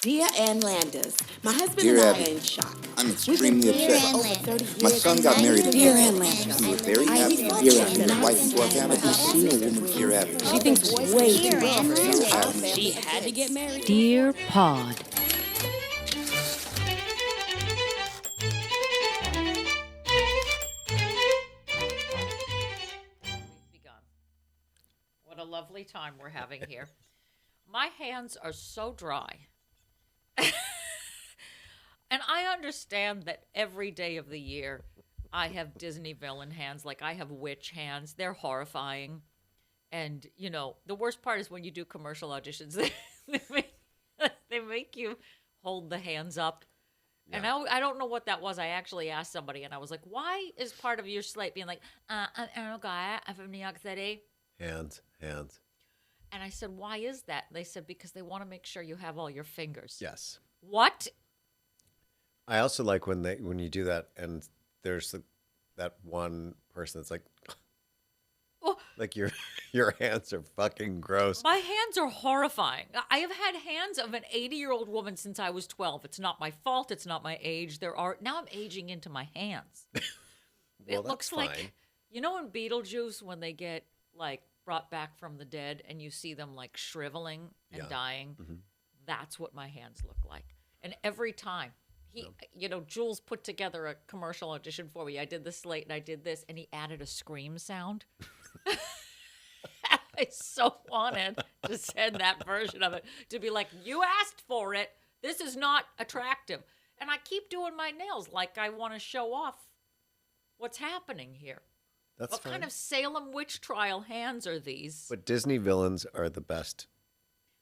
Dear Ann Landis, my husband Dear and I Abby, are in shock. I'm We've been extremely married upset. for over 30 years. My son got married in Dear April. Ann Landis. We were very I happy. thought Dear you Abby, said your I wife was into our family. my She's a woman, dear Abby. She thinks way too much of Dear herself. Abby. She had to get married. Dear Pod. We've begun. What a lovely time we're having here. My hands are so dry. And I understand that every day of the year I have Disney villain hands, like I have witch hands. They're horrifying. And, you know, the worst part is when you do commercial auditions, they make you hold the hands up. Yeah. And I don't know what that was. I actually asked somebody, and I was like, why is part of your slate being like, I'm Errol Guy, I'm from New York City? Hands. And I said, why is that? They said, because they want to make sure you have all your fingers. Yes. What? I also like when you do that, and there's that one person that's like, Well, like your hands are fucking gross. my hands are horrifying. I have had hands of an 80-year-old woman since I was 12. It's not my fault. It's not my age. Now I'm aging into my hands. Well, It looks that's fine. like, you know, in Beetlejuice when they get like brought back from the dead and you see them like shriveling and Yeah. dying. Mhm. That's what my hands look like. And every time Jules put together a commercial audition for me. I did the slate and I did this, and he added a scream sound. I so wanted to send that version of it to be like, you asked for it. This is not attractive. And I keep doing my nails like I want to show off what's happening here. That's What fine. kind of Salem witch trial hands are these? But Disney villains are the best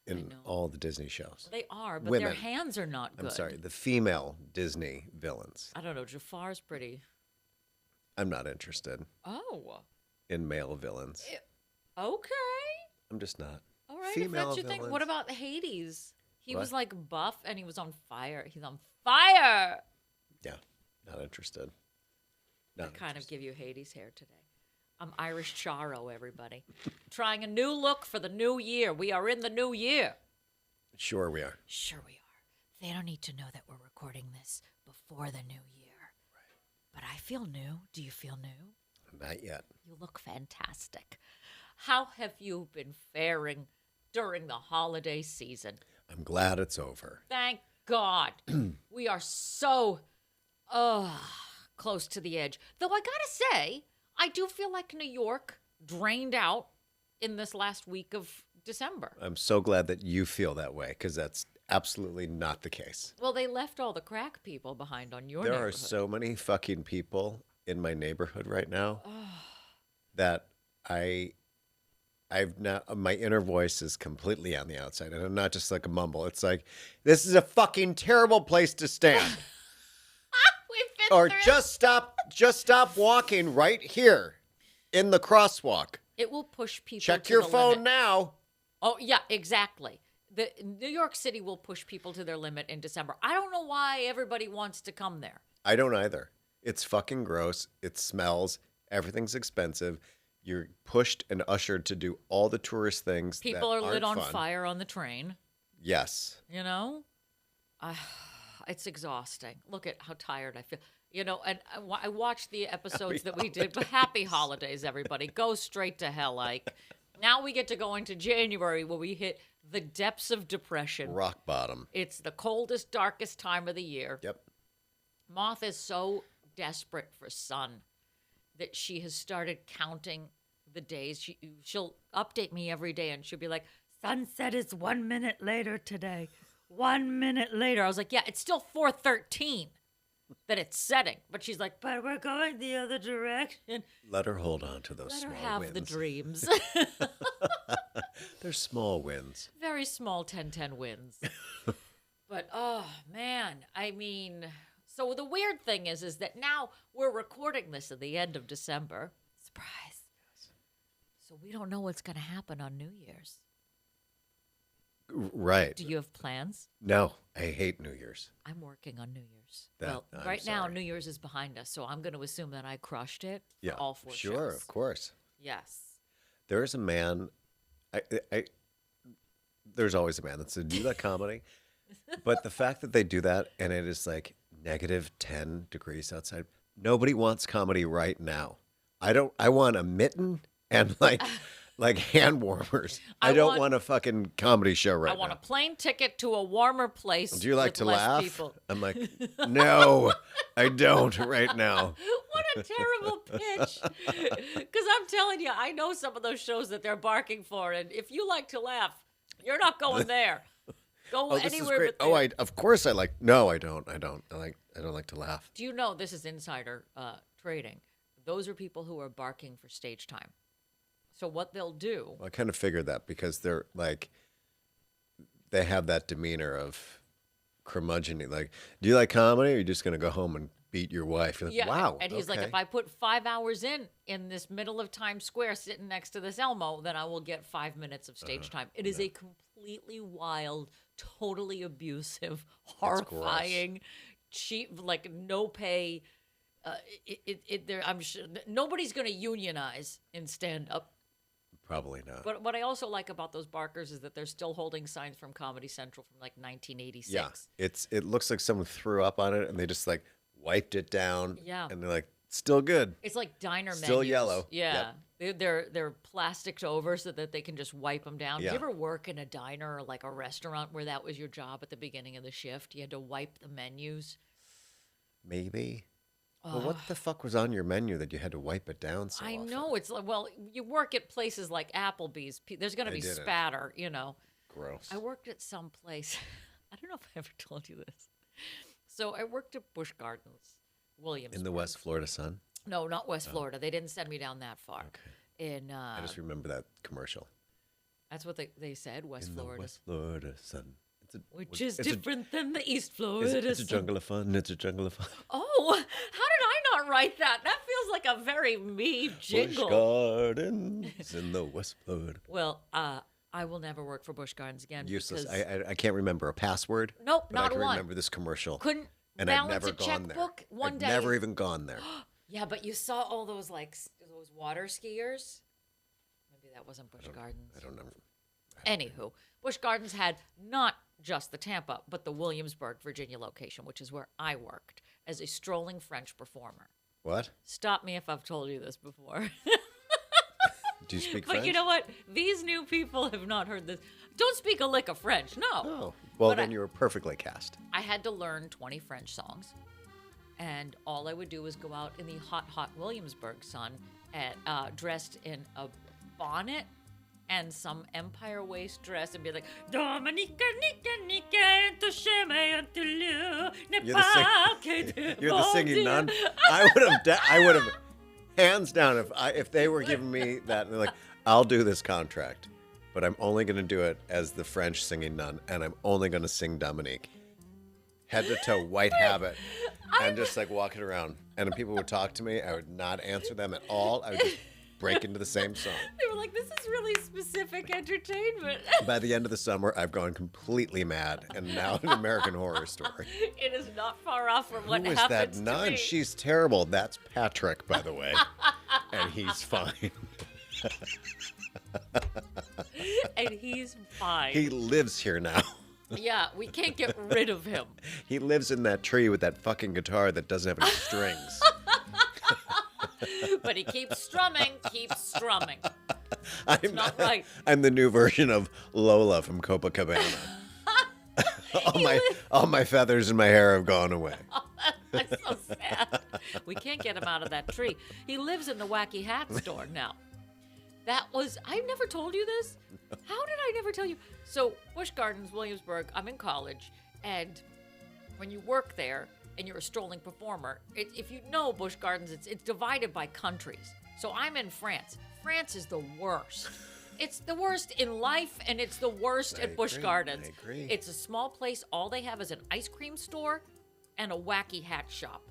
in know. all the Disney shows. They are, but Women. their hands are not good. I'm sorry, the female Disney villains. I don't know. Jafar's pretty. I'm not interested Oh, in male villains. okay. I'm just not. All right, Female if that's your thing. What villains. about Hades? He was What? like buff and he was on fire. He's on fire. Yeah, not interested. I Not kind of interested. give you Hades hair today. I'm Irish Charo, everybody. Trying a new look for the new year. We are in the new year. Sure we are. Sure we are. They don't need to know that we're recording this before the new year. Right. But I feel new. Do you feel new? Not yet. You look fantastic. How have you been faring during the holiday season? I'm glad it's over. Thank God. We are so close to the edge. Though I gotta say, I do feel like New York drained out in this last week of December. I'm so glad that you feel that way, because that's absolutely not the case. Well, they left all the crack people behind on your There neighborhood. are so many fucking people in my neighborhood right now that I've not, my inner voice is completely on the outside, and I'm not just like a mumble. It's like, this is a fucking terrible place to stand. We've been Or through just stop walking right here in the crosswalk. it will push people Check to your the phone limit. now. Oh, yeah, exactly. The New York City will push people to their limit in December. I don't know why everybody wants to come there. I don't either. It's fucking gross. It smells. Everything's expensive. You're pushed and ushered to do all the tourist things. People that are lit aren't on fun. fire on the train. Yes. You know, it's exhausting. Look at how tired I feel. You know, and I watched the episodes that we did. But happy holidays, everybody. Go straight to hell, Ike. Now we get to go into January where we hit the depths of depression. Rock bottom. It's the coldest, darkest time of the year. Yep. Moth is so desperate for sun that she has started counting the days. She'll update me every day, and she'll be like, sunset is 1 minute later today. 1 minute later. I was like, yeah, it's still 4:13 that it's setting. But she's like, but we're going the other direction. Let her hold on to those Let her small have wins. the dreams. They're small wins. Very small 10-10 wins. But, oh, man, I mean, so the weird thing is that now we're recording this at the end of December. Surprise. So we don't know what's going to happen on New Year's. Right. Do you have plans? No, I hate New Year's. I'm working on New Year's. That- I'm right now, sorry. New Year's is behind us, so I'm going to assume that I crushed it for Yeah. all four Sure, shows. of course. Yes. There is a man. There's always a man that said, "Do you like comedy?" But the fact that they do that and it is like -10 degrees outside, nobody wants comedy right now. I want a mitten and like hand warmers. I don't want a fucking comedy show right I want now. a plane ticket to a warmer place. Do you like with to less laugh? People. I'm like, no, I don't right now. What a terrible pitch. Because I'm telling you, I know some of those shows that they're barking for, and if you like to laugh, you're not going there. Go Oh, this is anywhere great. but Oh, there. of course I like. No, I don't. I don't like to laugh. Do you know this is insider trading? Those are people who are barking for stage time. So what they'll do. Well, I kind of figured that because they're like, they have that demeanor of curmudgeon. Like, do you like comedy? Or are you just gonna go home and beat your wife? You're like, Yeah, wow. and he's like, okay. if I put 5 hours in this middle of Times Square sitting next to this Elmo, then I will get 5 minutes of stage time. It is a completely wild, totally abusive, horrifying, cheap, like no pay. I'm sure nobody's going to unionize in stand up. Probably not. But what I also like about those barkers is that they're still holding signs from Comedy Central from like 1986. Yeah, it looks like someone threw up on it and they just like wiped it down. Yeah. And they're like, still good. It's like diner Still menus. yellow. Yeah. They're plasticed over so that they can just wipe them down. Yeah. You ever work in a diner or like a restaurant where that was your job at the beginning of the shift? You had to wipe the menus. Maybe. Well, what the fuck was on your menu that you had to wipe it down so I often? know. It's like, well, you work at places like Applebee's. There's going to be didn't. spatter, you know. Gross. I worked at some place. I don't know if I ever told you this. So I worked at Busch Gardens, Williamsburg. In the West Florida sun? No, not West Florida. They didn't send me down that far. In I just remember that commercial. that's what they said, West In Florida. the West Florida sun. Which is it's a- different than the East Florida. It's a sun. jungle of fun. It's a jungle of fun. Oh, how did I not write that? That feels like a very me Busch jingle. Gardens in the West Florida. Well, I will never work for Busch Gardens again. Useless. Because I can't remember a password. Nope, but not I can one. remember this commercial. Couldn't and I've balance never a gone checkbook there. one I've day. never even gone there. Yeah, but you saw all those like those water skiers. Maybe that wasn't Busch Gardens. I don't know. Anywho, Busch Gardens had not just the Tampa, but the Williamsburg, Virginia location, which is where I worked as a strolling French performer. What? Stop me if I've told you this before. Do you speak But French? you know what? These new people have not heard this. Don't speak a lick of French. No. Oh. Well, But then I- you were perfectly cast. I had to learn 20 French songs. And all I would do was go out in the hot, hot Williamsburg sun dressed in a bonnet and some Empire waist dress and be like, Dominica, Nika, Nika, touche me until you ne You're the sing- pas que de You're the mon singing Dieu." nun. I would have, hands down, if they were giving me that, and they're like, I'll do this contract, but I'm only going to do it as the French singing nun, and I'm only going to sing Dominique. Head to toe, white habit, and just like walking around. And when people would talk to me, I would not answer them at all. I would just break into the same song. They were like, this is really specific entertainment. By the end of the summer, I've gone completely mad, and now an American Horror Story. It is not far off from what Who is happens that to nun? me. She's terrible. That's Patrick, by the way. And he's fine. And he's fine. He lives here now. Yeah, we can't get rid of him. He lives in that tree with that fucking guitar that doesn't have any strings. But he keeps strumming, keeps strumming. I'm not right. I'm the new version of Lola from Copacabana. all my feathers in my hair have gone away. That's so sad. We can't get him out of that tree. He lives in the Wacky Hat store now. I never told you this? How did I never tell you? So, Busch Gardens, Williamsburg, I'm in college, and when you work there and you're a strolling performer, if you know Busch Gardens, it's divided by countries. So I'm in France. France is the worst. It's the worst in life, and it's the worst I at Busch agree. Gardens. I agree. It's a small place. All they have is an ice cream store and a wacky hat shop.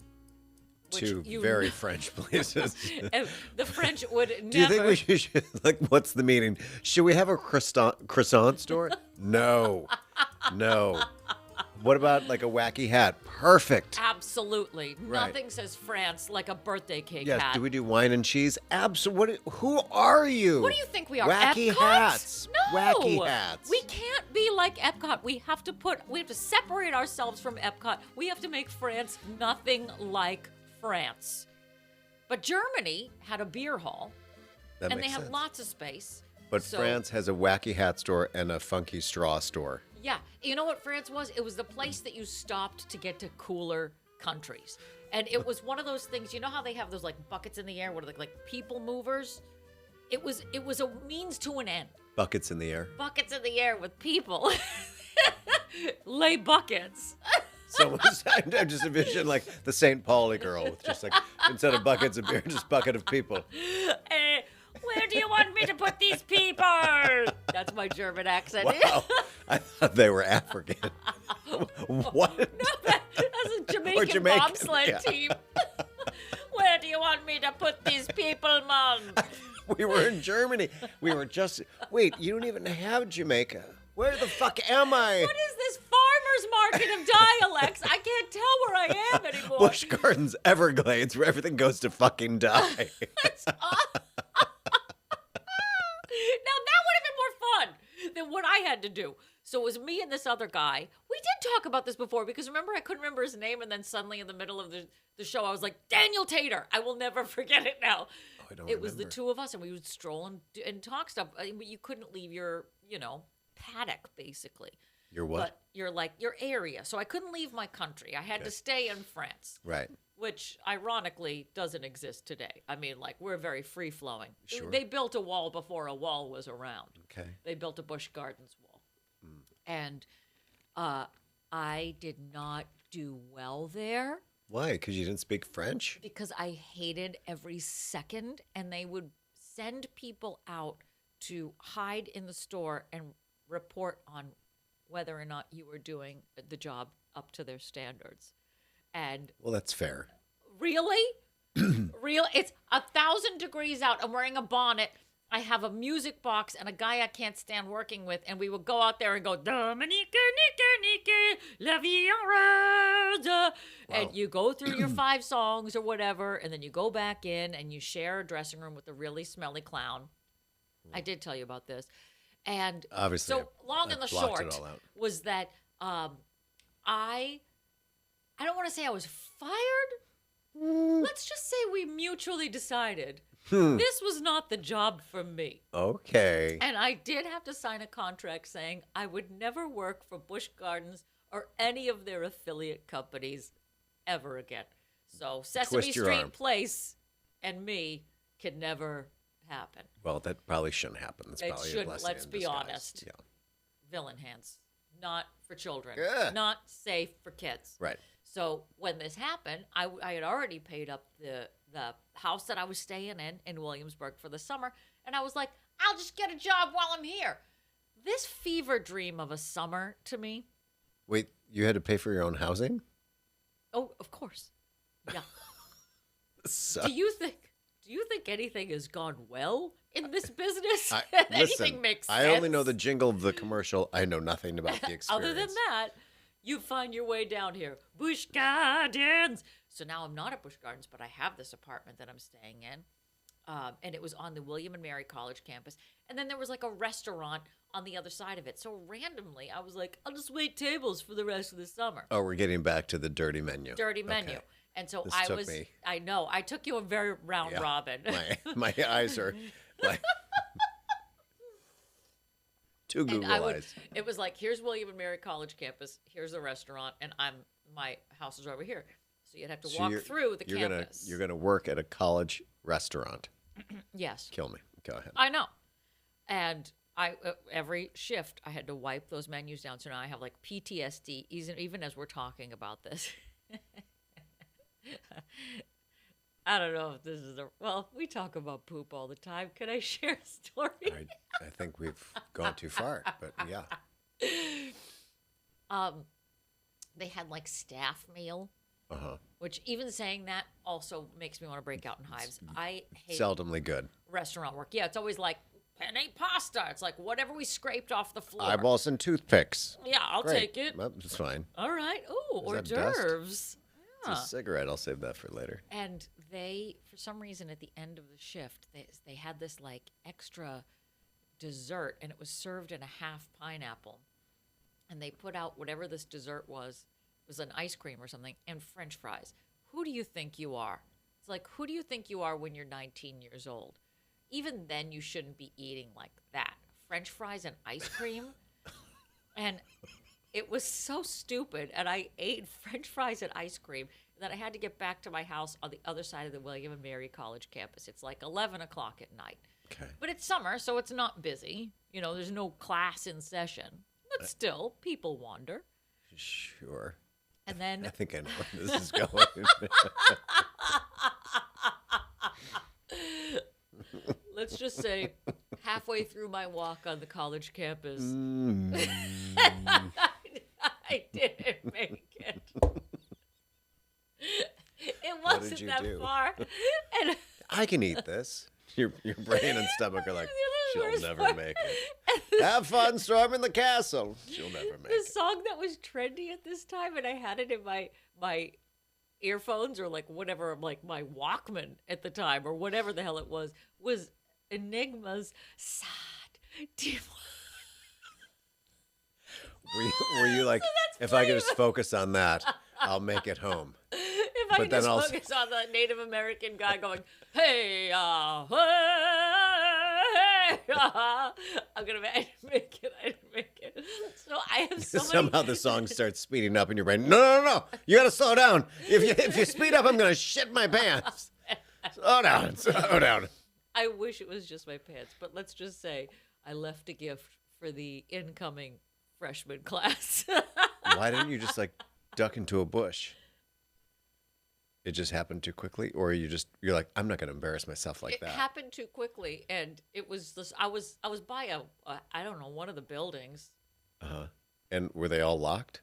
which Two you very know- French places. And the French would never. Do you think we should, like, what's the meeting? Should we have a croissant store? No. No. What about like a wacky hat? Perfect. Absolutely. Right. Nothing says France like a birthday cake Yes. hat. Do we do wine and cheese? Absolutely. Who are you? What do you think we are? Wacky Epcot? hats. No. Wacky hats. We can't be like Epcot. We have to separate ourselves from Epcot. We have to make France nothing like France. But Germany had a beer hall, That and they makes had sense. lots of space. But So- France has a wacky hat store and a funky straw store. Yeah. You know what France was? It was the place that you stopped to get to cooler countries. And it was one of those things, you know how they have those like buckets in the air, what are they, like people movers? It was a means to an end. Buckets in the air. Buckets in the air with people. Lay buckets. Someone's, I'm just envisioning like the St. Pauli girl with just like, instead of buckets of beer, just bucket of people. Where do you want me to put these people? That's my German accent. Wow. I thought they were African. What? That's a Jamaican, Jamaican, bobsled yeah. team. Where do you want me to put these people, man? We were in Germany. We were just, wait, you don't even have Jamaica. Where the fuck am I? What is this farmer's market of dialects? I can't tell where I am anymore. Busch Gardens, Everglades, where everything goes to fucking die. Now that would have been more fun than what I had to do. So it was me and this other guy. We did talk about this before because remember I couldn't remember his name, and then suddenly in the middle of the show I was like, Daniel Tater. I will never forget it now. I don't It was the remember. two of us, and we would stroll and talk stuff. I mean, you couldn't leave your, paddock basically. You're what? But your area. So I couldn't leave my country. I had to stay in France. Right. Which ironically doesn't exist today. I mean, like, we're very free flowing. Sure. They built a wall before a wall was around. Okay. They built a Busch Gardens wall. And I did not do well there Why? Because you didn't speak French? because I hated every second, and they would send people out to hide in the store and report on whether or not you were doing the job up to their standards. And Well, that's fair. really? It's 1,000 degrees out. I'm wearing a bonnet. I have a music box and a guy I can't stand working with, and we would go out there and go, Dominique, Nique, la vie en rose. And you go through your 5 songs or whatever, and then you go back in and you share a dressing room with a really smelly clown. I did tell you about this. And Obviously, so long I and the blocked it short all out. was that I don't want to say I was fired. Let's just say we mutually decided this was not the job for me. Okay. And I did have to sign a contract saying I would never work for Busch Gardens or any of their affiliate companies ever again. So Sesame Twist your Street arm. Place and me can never happen. Well, that probably shouldn't happen. That's It probably a shouldn't, blessing let's in be disguise. honest. Yeah. Villain hands. Not for children. Yeah. Not safe for kids. Right. So when this happened, I had already paid up the house that I was staying in Williamsburg for the summer, and I was like, I'll just get a job while I'm here. This fever dream of a summer to me. Wait, you had to pay for your own housing? Oh, of course. Yeah. So, Do you think anything has gone well in this business? Anything listen, makes sense? I only know the jingle of the commercial. I know nothing about the experience. Other than that, you find your way down here. Busch Gardens. So now I'm not at Busch Gardens, but I have this apartment that I'm staying in. And it was on the William and Mary College campus. And then there was like a restaurant on the other side of it. So randomly, I was like, I'll just wait tables for the rest of the summer. Oh, we're getting back to the dirty menu. Dirty menu. Okay. And so This I took was, me- I know, I took you a very round Yeah. robin. My eyes are like two Google eyes. It was like, here's William and Mary College campus, here's the restaurant, and my house is over here. So you'd have to walk through the campus. You're gonna work at a college restaurant. Yes. Kill me. Go ahead. I know. And I every shift I had to wipe those menus down. So now I have like PTSD even as we're talking about this. I don't know if this is we talk about poop all the time. Can I share a story? I think we've gone too far, but yeah. They had like staff meal, Uh-huh. which even saying that also makes me want to break out in hives. I hate Seldomly good. restaurant work. Yeah, it's always like penne pasta. It's like whatever we scraped off the floor. Eyeballs and toothpicks. Yeah, I'll Great. take it. Well, that's fine. All right. Ooh, hors that dust? d'oeuvres. It's a cigarette. I'll save that for later. And they, for some reason, at the end of the shift, they had this like extra dessert, and it was served in a half pineapple. And they put out whatever this dessert was. It was an ice cream or something, and French fries. Who do you think you are? It's like, who do you think you are when you're 19 years old? Even then, you shouldn't be eating like that. French fries and ice cream. And it was so stupid. And I ate French fries and ice cream that I had to get back to my house on the other side of the William and Mary College campus. It's like 11 o'clock at night. Okay. But it's summer, so it's not busy. You know, there's no class in session. But still, people wander. Sure. And I then think I know where this is going. let's just say halfway through my walk on the college campus, I didn't make it. It wasn't you that do? far. And I can eat this. Your brain and stomach are like, The she'll worst never part- make it. Have fun storming the castle. She'll never make the it. song that was trendy at this time, and I had it in my earphones or like whatever, like my Walkman at the time or whatever the hell it was Enigma's Sad Deep. Were you like, if I could just focus on that, I'll make it home. If I But could then just also- focus on the Native American guy going, hey, hey, I'm gonna make it. I didn't make it. So I have so many. Somehow the song starts speeding up in your brain. No. You got to slow down. If you speed up, I'm going to shit my pants. Slow down. I wish it was just my pants, but let's just say I left a gift for the incoming freshman class. Why didn't you just like duck into a bush? It just happened too quickly, or you're like, I'm not going to embarrass myself like It that. happened too quickly, and it was this. I was by I don't know, one of the buildings. Uh-huh. And were they all locked?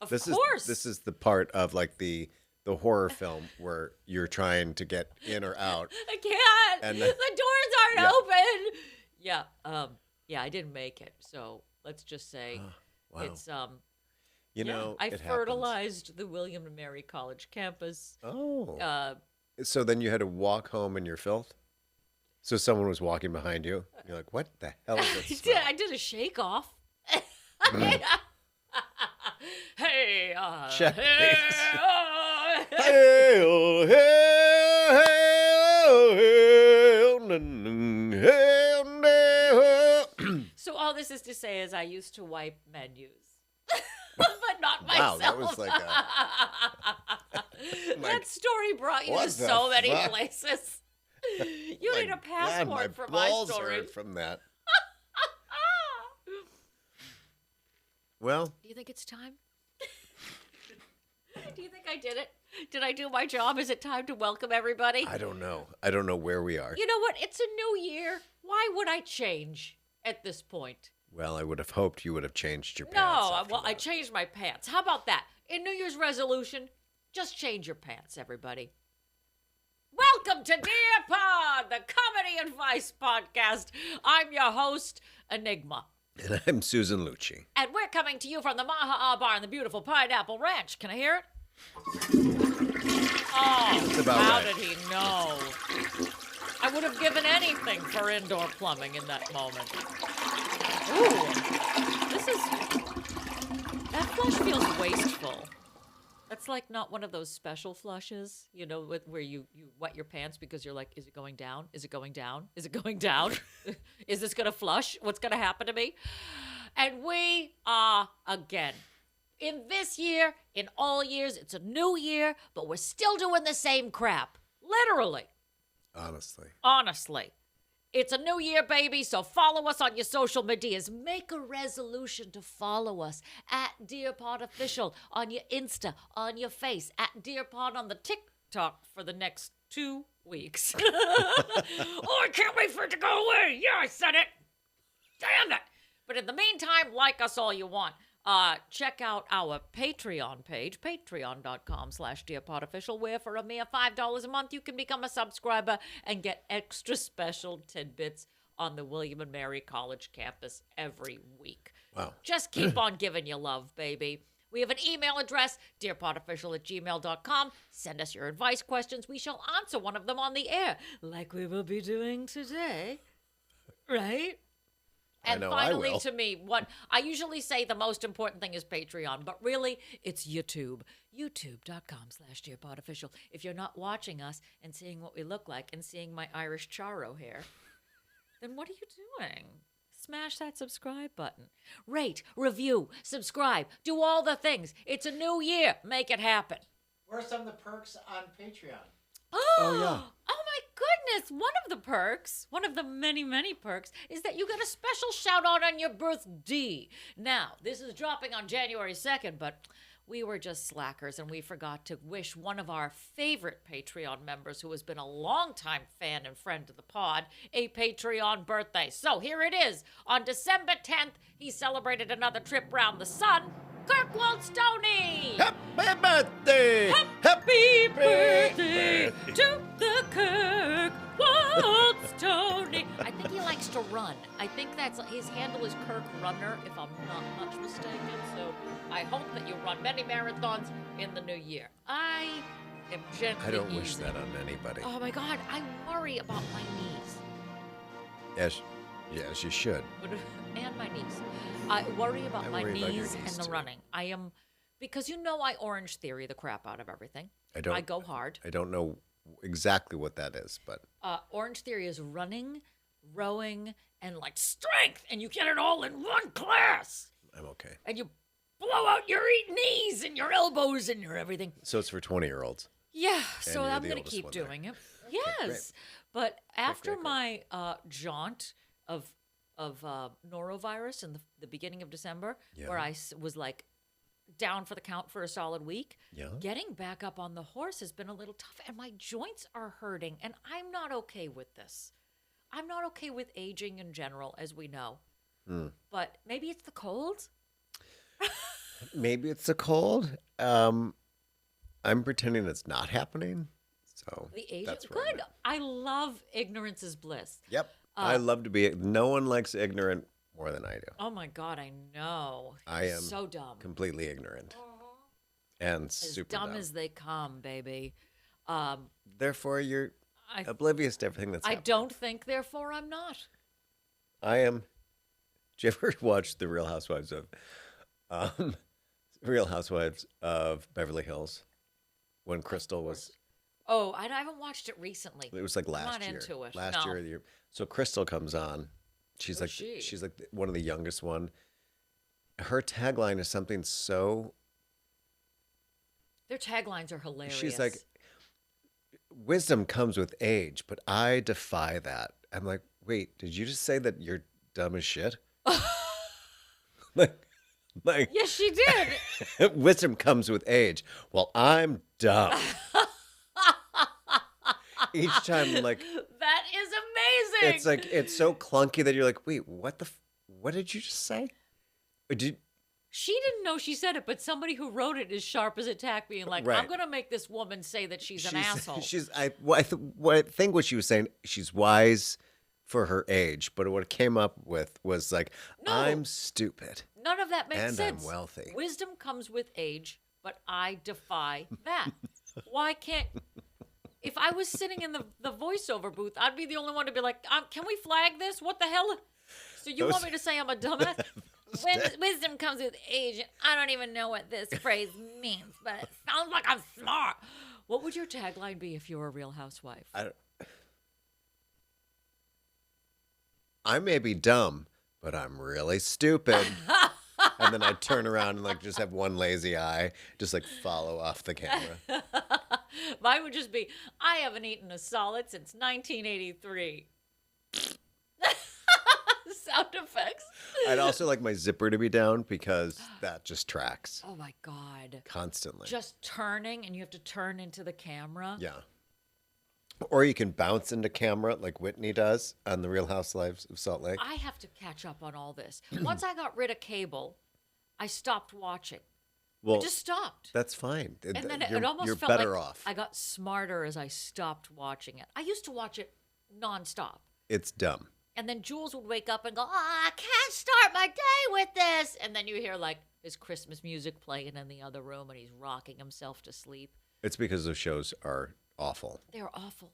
Of This course. is the part of like the horror film where you're trying to get in or out. I can't. And The doors aren't Yeah. open. Yeah. I didn't make it. So let's just say Wow. it's You know, I it happens. fertilized the William and Mary College campus. Oh. So then you had to walk home in your filth? So someone was walking behind you. You're like, what the hell is this? I did a shake off. Hey, Check, hey, please. hey. Hail, hail, hail, hail, hail. So all this is to say is I used to wipe menus. But not Wow, myself. that was like that story brought you what to the so many fuck? places. You need a God, passport for my balls story. hurt from that. Well, Do you think it's time? Do you think I did it? Did I do my job? Is it time to welcome everybody? I don't know. I don't know where we are. You know what? It's a new year. Why would I change at this point? Well, I would have hoped you would have changed your No, pants. after well, I that. changed my pants. How about that? In New Year's resolution, just change your pants, everybody. Welcome to Dear Pod, the comedy advice podcast. I'm your host, Enigma. And I'm Susan Lucci. And we're coming to you from the Maha'a Bar in the beautiful Pineapple Ranch. Can I hear it? Oh, about how right. did he know? I would have given anything for indoor plumbing in that moment. Ooh, that flush feels wasteful. That's like not one of those special flushes, you know, where you wet your pants because you're like, is it going down? Is it going down? Is it going down? Is this going to flush? What's going to happen to me? And we are again. In this year, in all years, it's a new year, but we're still doing the same crap. Literally. Honestly. It's a new year, baby, so follow us on your social medias. Make a resolution to follow us at Dear Pod Official on your Insta, on your face, at Dear Pod on the TikTok for the next 2 weeks. Oh, I can't wait for it to go away. Yeah, I said it. Damn it. But in the meantime, like us all you want. Check out our Patreon page, patreon.com/DearPodOfficial, where for a mere $5 a month, you can become a subscriber and get extra special tidbits on the William and Mary College campus every week. Wow. Just keep on giving you love, baby. We have an email address, dearpodofficial@gmail.com. Send us your advice questions. We shall answer one of them on the air, like we will be doing today. Right? And know I finally, will. to me, what I usually say the most important thing is Patreon, but really, it's YouTube. YouTube.com/dearpodofficial. If you're not watching us and seeing what we look like and seeing my Irish Charo hair, then what are you doing? Smash that subscribe button. Rate, review, subscribe, do all the things. It's a new year. Make it happen. What are some of the perks on Patreon? Oh, yeah. Oh my goodness. One of the perks, one of the many, many perks, is that you get a special shout out on your birthday. Now, this is dropping on January 2nd, but we were just slackers and we forgot to wish one of our favorite Patreon members, who has been a longtime fan and friend of the pod, a Patreon birthday. So here it is. On December 10th, he celebrated another trip round the sun. Kirkwold Stoney! Happy birthday! Happy birthday to the Kirkwold Stoney. I think he likes to run. I think that's his handle is Kirk Runner, if I'm not much mistaken. So I hope that you run many marathons in the new year. I am gently I don't wish easing. that on anybody. Oh my God, I worry about my knees. Yes, you should. And my knees. I worry about I my worry about your knees and knees, the too. running. I am, because I Orange Theory the crap out of everything. I don't. I go hard. I don't know exactly what that is, but Orange Theory is running, rowing, and like strength, and you get it all in one class. I'm okay. And you blow out your knees and your elbows and your everything. So it's for 20-year-olds. Yeah, so you're I'm the going to oldest keep one there. doing it. Yes. But after my jaunt of norovirus in the beginning of December, where I was like down for the count for a solid week, getting back up on the horse has been a little tough, and my joints are hurting, and I'm not okay with this. I'm not okay with aging in general, as we know. But maybe it's the cold. Maybe it's a cold. I'm pretending it's not happening. So The age. that's where I'm Good. at. I love ignorance is bliss. Yep. I love to be. No one likes ignorant more than I do. Oh my God, I know. I am so dumb. Completely ignorant and As super dumb dumb. as they come, baby. Therefore, you're I oblivious to everything that's I happening. don't think, therefore I'm not. I am. Did you ever watch the Real Housewives of Beverly Hills when Crystal was? Oh, I haven't watched it recently. It was like last not year. into it. Last No. year or the year. So Crystal comes on. She's Who's like she? she's like one of the youngest one. Her tagline is something so. Their taglines are hilarious. She's like, wisdom comes with age, but I defy that. I'm like, wait, did you just say that you're dumb as shit? like, yes, she did. wisdom comes with age. Well, I'm dumb. Each time, I'm like, That is amazing. it's like it's so clunky that you're like, wait, what what did you just say? She didn't know she said it, but somebody who wrote it is sharp as a tack, being like, Right. I'm going to make this woman say that she's an asshole. What I think what she was saying, she's wise for her age, but what it came up with was like, No. I'm stupid. None of that makes And I'm sense. wealthy. Wisdom comes with age, but I defy that. Why can't... If I was sitting in the voiceover booth, I'd be the only one to be like, can we flag this? What the hell? So you want me to say I'm a dumbass? Wisdom comes with age, and I don't even know what this phrase means, but it sounds like I'm smart. What would your tagline be if you were a Real Housewife? I may be dumb, but I'm really stupid. And then I turn around and like just have one lazy eye, just like follow off the camera. Mine would just be, I haven't eaten a solid since 1983. Sound effects. I'd also like my zipper to be down because that just tracks Oh my God. constantly. Just turning, and you have to turn into the camera. Yeah. Or you can bounce into camera like Whitney does on The Real Housewives of Salt Lake. I have to catch up on all this. Once I got rid of cable, I stopped watching. Well, I just stopped. that's fine. And then you're, it almost you're felt better like off. I got smarter as I stopped watching it. I used to watch it nonstop. It's dumb. And then Jules would wake up and go, I can't start my day with this. And then you hear like his Christmas music playing in the other room and he's rocking himself to sleep. It's because those shows are awful. They're awful.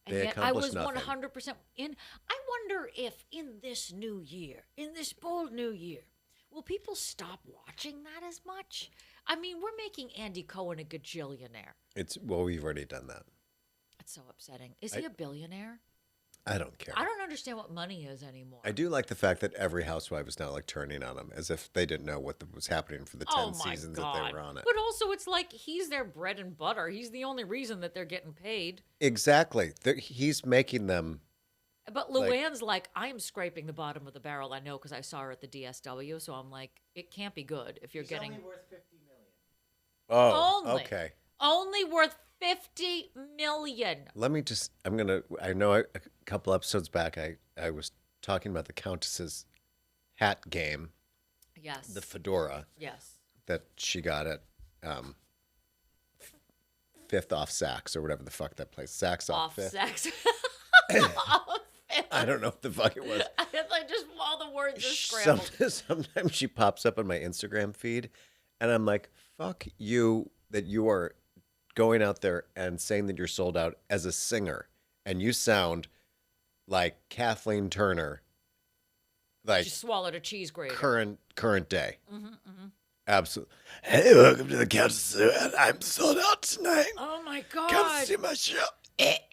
And They yet I accomplish was nothing. 100% in. I wonder if in this new year, in this bold new year, will people stop watching that as much? I mean, we're making Andy Cohen a gajillionaire. Well, we've already done that. It's so upsetting. Is he a billionaire? I don't care. I don't understand what money is anymore. I do like the fact that every housewife is now like turning on him as if they didn't know what was happening for the 10 Oh my seasons God. that they were on it. But also, it's like he's their bread and butter. He's the only reason that they're getting paid. Exactly. He's making them. But Luann's like, I'm scraping the bottom of the barrel. I know because I saw her at the DSW. So I'm like, it can't be good if you're He's getting only worth 50 million. Oh, Only. okay. only worth 50 million. Let me just, I know a couple episodes back, I was talking about the Countess's hat game, Yes. the fedora Yes. that she got at Fifth Off Saks or whatever the fuck that place. Saks Off Off Fifth. sex. I don't know what the fuck it was. Like just all the words are scrambled. Sometimes she pops up on my Instagram feed, and I'm like, fuck you that you are going out there and saying that you're sold out as a singer, and you sound like Kathleen Turner, like She swallowed a cheese grater. current day. Absolutely. Hey, welcome to the Countess. I'm sold out tonight. Oh my God. Come see my show.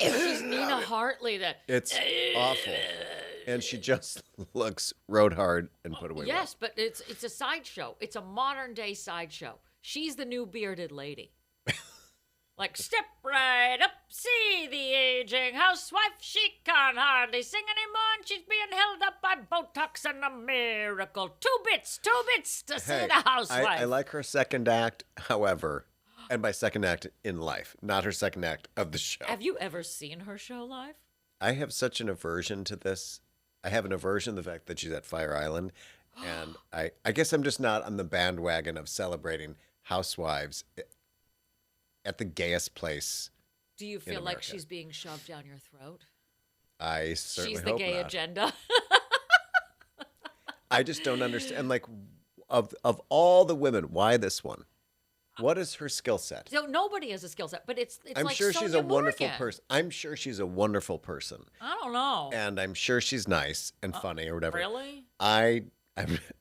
She's Nina Hartley. That It's awful. And she just looks rode hard and put away. yes, but it's a sideshow. It's a modern day sideshow. She's the new bearded lady. Like, step right up, see the aging housewife. She can't hardly sing anymore, and she's being held up by Botox and a miracle. Two bits to see Hey, the housewife. I like her second act, however, and by second act in life, not her second act of the show. Have you ever seen her show live? I have such an aversion to this. I have an aversion to the fact that she's at Fire Island. And I guess I'm just not on the bandwagon of celebrating housewives at the gayest place. Do you feel like America. she's being shoved down your throat? I certainly She's the hope gay not. agenda. I just don't understand. Like, of all the women, why this one? What is her skill set? So nobody has a skill set, but it's I'm like sure she's Sonia a wonderful Morgan. person. I'm sure she's a wonderful person. I don't know. And I'm sure she's nice and funny or whatever. Really?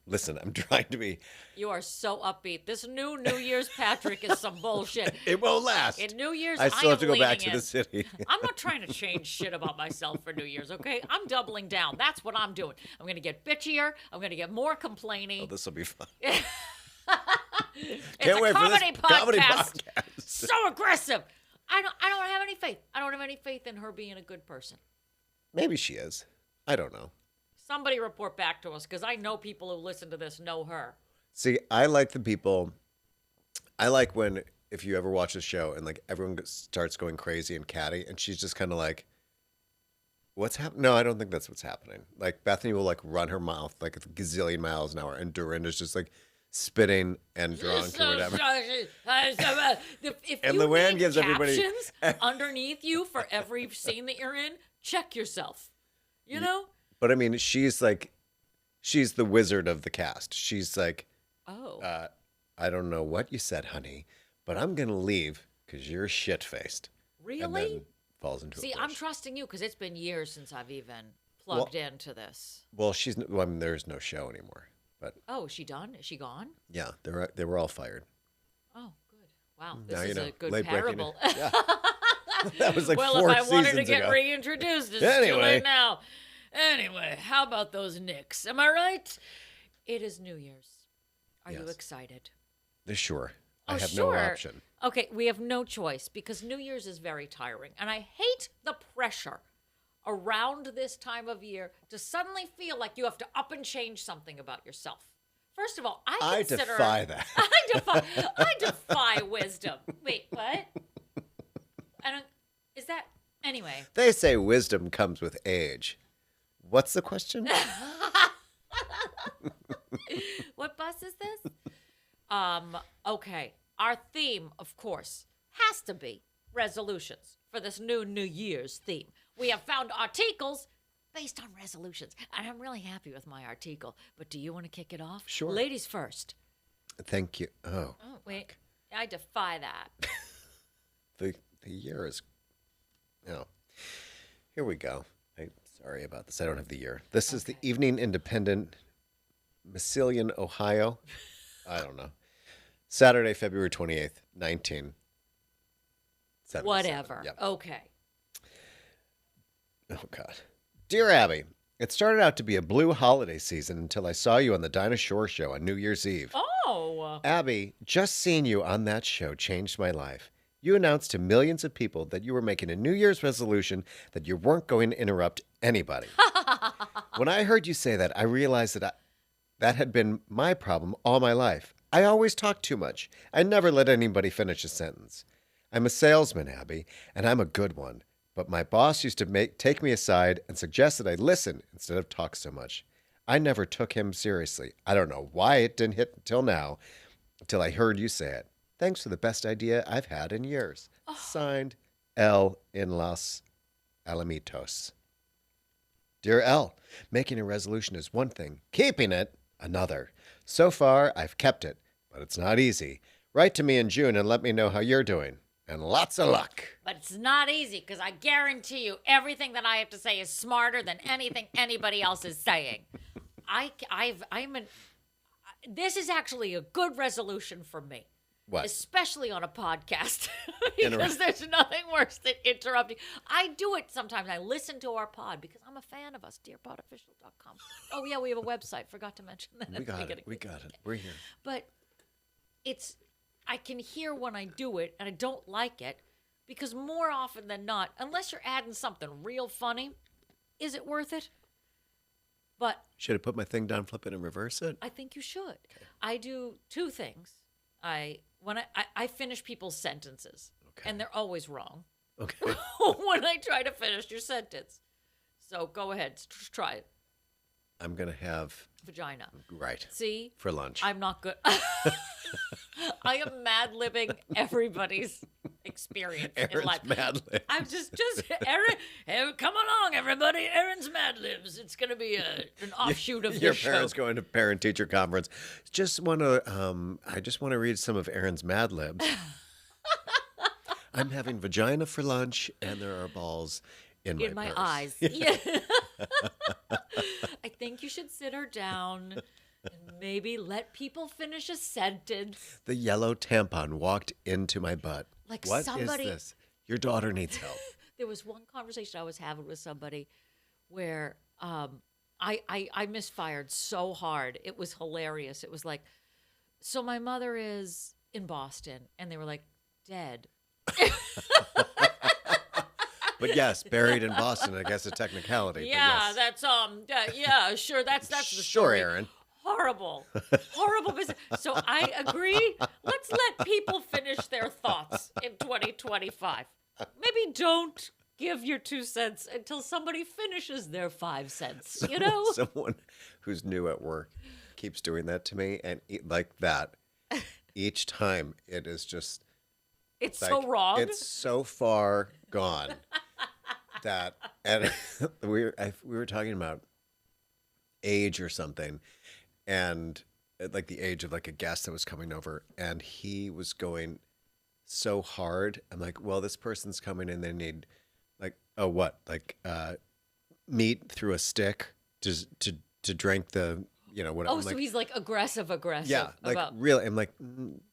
Listen, I'm trying to be. You are so upbeat. This New Year's Patrick is some bullshit. It won't last. In New Year's, I still have to am go back leaning to the in. city. I'm not trying to change shit about myself for New Year's, okay? I'm doubling down. That's what I'm doing. I'm going to get bitchier. I'm going to get more complaining. Oh, this will be fun. It's Can't a wait for this comedy comedy podcast. podcast. So aggressive. I don't have any faith. I don't have any faith in her being a good person. Maybe she is. I don't know. Somebody report back to us because I know people who listen to this know her. See, I like the people. I like when, if you ever watch a show and like everyone starts going crazy and catty, and she's just kind of like, what's happening? No, I don't think that's what's happening. Like Bethany will like run her mouth like a gazillion miles an hour, and Dorinda's just like spitting and drunk or whatever. If And you Luann need gives everybody- captions underneath you for every scene that you're in, check yourself. You know? But I mean, she's the wizard of the cast. She's like, Oh. I don't know what you said, honey, but I'm going to leave because you're shit-faced. And Really? then falls into See, a I'm bush. trusting you because it's been years since I've even plugged into this. Well, I mean, there's no show anymore. But Oh, is she done? Is she gone? yeah, they were all fired. Oh, good. Wow. This Now is you know, a good late-breaking parable. it. Yeah. That was like well, 4 if I wanted to seasons get ago. reintroduced, it's too Anyway. late now. Anyway, how about those Knicks? Am I right? It is New Year's. Are you Yes. excited? Sure. I Oh, have sure. no option. Okay, we have no choice because New Year's is very tiring. And I hate the pressure around this time of year to suddenly feel like you have to up and change something about yourself. First of all, I consider... defy that. I defy wisdom. Wait, what? I don't... Is that... Anyway. They say wisdom comes with age. What's the question? What bus is this? Okay. Our theme, of course, has to be resolutions for this new Year's theme. We have found articles based on resolutions. And I'm really happy with my article. But do you want to kick it off? Sure. Ladies first. Thank you. Oh, Oh, wait. I defy that. the year is. Oh, here we go. Sorry about this. I don't have the year. This is the Evening Independent, Massillon, Ohio. I don't know. Saturday, February 28th, 1977. Whatever. Yep. Okay. Oh, God. Dear Abby, it started out to be a blue holiday season until I saw you on the Dinah Shore show on New Year's Eve. Oh. Abby, just seeing you on that show changed my life. You announced to millions of people that you were making a New Year's resolution that you weren't going to interrupt anybody. When I heard you say that, I realized that had been my problem all my life. I always talked too much. I never let anybody finish a sentence. I'm a salesman, Abby, and I'm a good one. But my boss used to take me aside and suggest that I listen instead of talk so much. I never took him seriously. I don't know why it didn't hit until now, until I heard you say it. Thanks for the best idea I've had in years. Signed, L in Los Alamitos. Dear L, making a resolution is one thing. Keeping it, another. So far, I've kept it, but it's not easy. Write to me in June and let me know how you're doing. And lots of luck. But it's not easy because I guarantee you everything that I have to say is smarter than anything anybody else is saying. This is actually a good resolution for me. What? Especially on a podcast, because there's nothing worse than interrupting. I do it sometimes. I listen to our pod because I'm a fan of us, dearpodofficial.com. Oh, yeah, we have a website. Forgot to mention that. We got it. We got it. We're here. But I can hear when I do it, and I don't like it, because more often than not, unless you're adding something real funny, is it worth it? But Should I put my thing down, flip it, and reverse it? I think you should. Okay. I do two things. I finish people's sentences, Okay. and they're always wrong Okay. when I try to finish your sentence. So go ahead, try it. I'm going to have, Vagina. right, See? for lunch. I'm not good. I am mad-libbing everybody's experience in Aaron's life. Mad Libs. I'm just Aaron, hey, come along, everybody. Aaron's Mad Libs. It's going to be an offshoot of Your this show. parents going to parent-teacher conference. I just want to read some of Aaron's Mad Libs. I'm having vagina for lunch, and there are balls in my purse. eyes. Yeah. I think you should sit her down and maybe let people finish a sentence. The yellow tampon walked into my butt. Like What is somebody- this? Your daughter needs help. There was one conversation I was having with somebody where I misfired so hard. It was hilarious. It was like, so my mother is in Boston, and they were like, dead. But yes, buried in Boston, I guess a technicality. but Yeah, yes. that's yeah, sure. That's the Sure, story. Aaron. Horrible business. So I agree. Let's let people finish their thoughts in 2025. Maybe don't give your 2 cents until somebody finishes their 5 cents. You know, Someone who's new at work keeps doing that to me, and like that, each time it is just it's like, so wrong. It's so far gone that, and we were talking about age or something, and like the age of like a guest that was coming over, and he was going so hard. I'm like, well, this person's coming in, they need like, oh, what, like meat through a stick to drink the, you know, what. Oh, I'm so like, he's like aggressive. yeah, like about really. I'm like,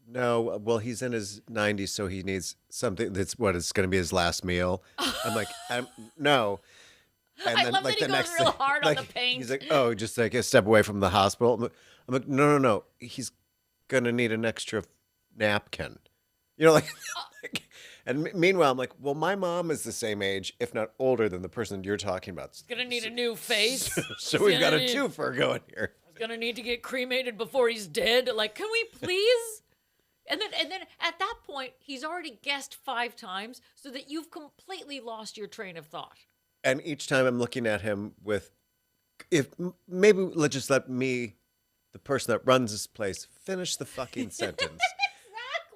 no. Well, he's in his 90s, so he needs something that's what is going to be his last meal. I'm like, no. And I love that he goes real hard on the paint. He's like, oh, just like a step away from the hospital. I'm like, no. He's gonna need an extra napkin. You know, like, and meanwhile, I'm like, well, my mom is the same age, if not older, than the person you're talking about. gonna need a new face. So we've got a twofer going here. He's gonna need to get cremated before he's dead. Like, can we please? And then at that point, he's already guessed 5 times, so that you've completely lost your train of thought. And each time I'm looking at him with, maybe let's just let me, the person that runs this place, finish the fucking sentence.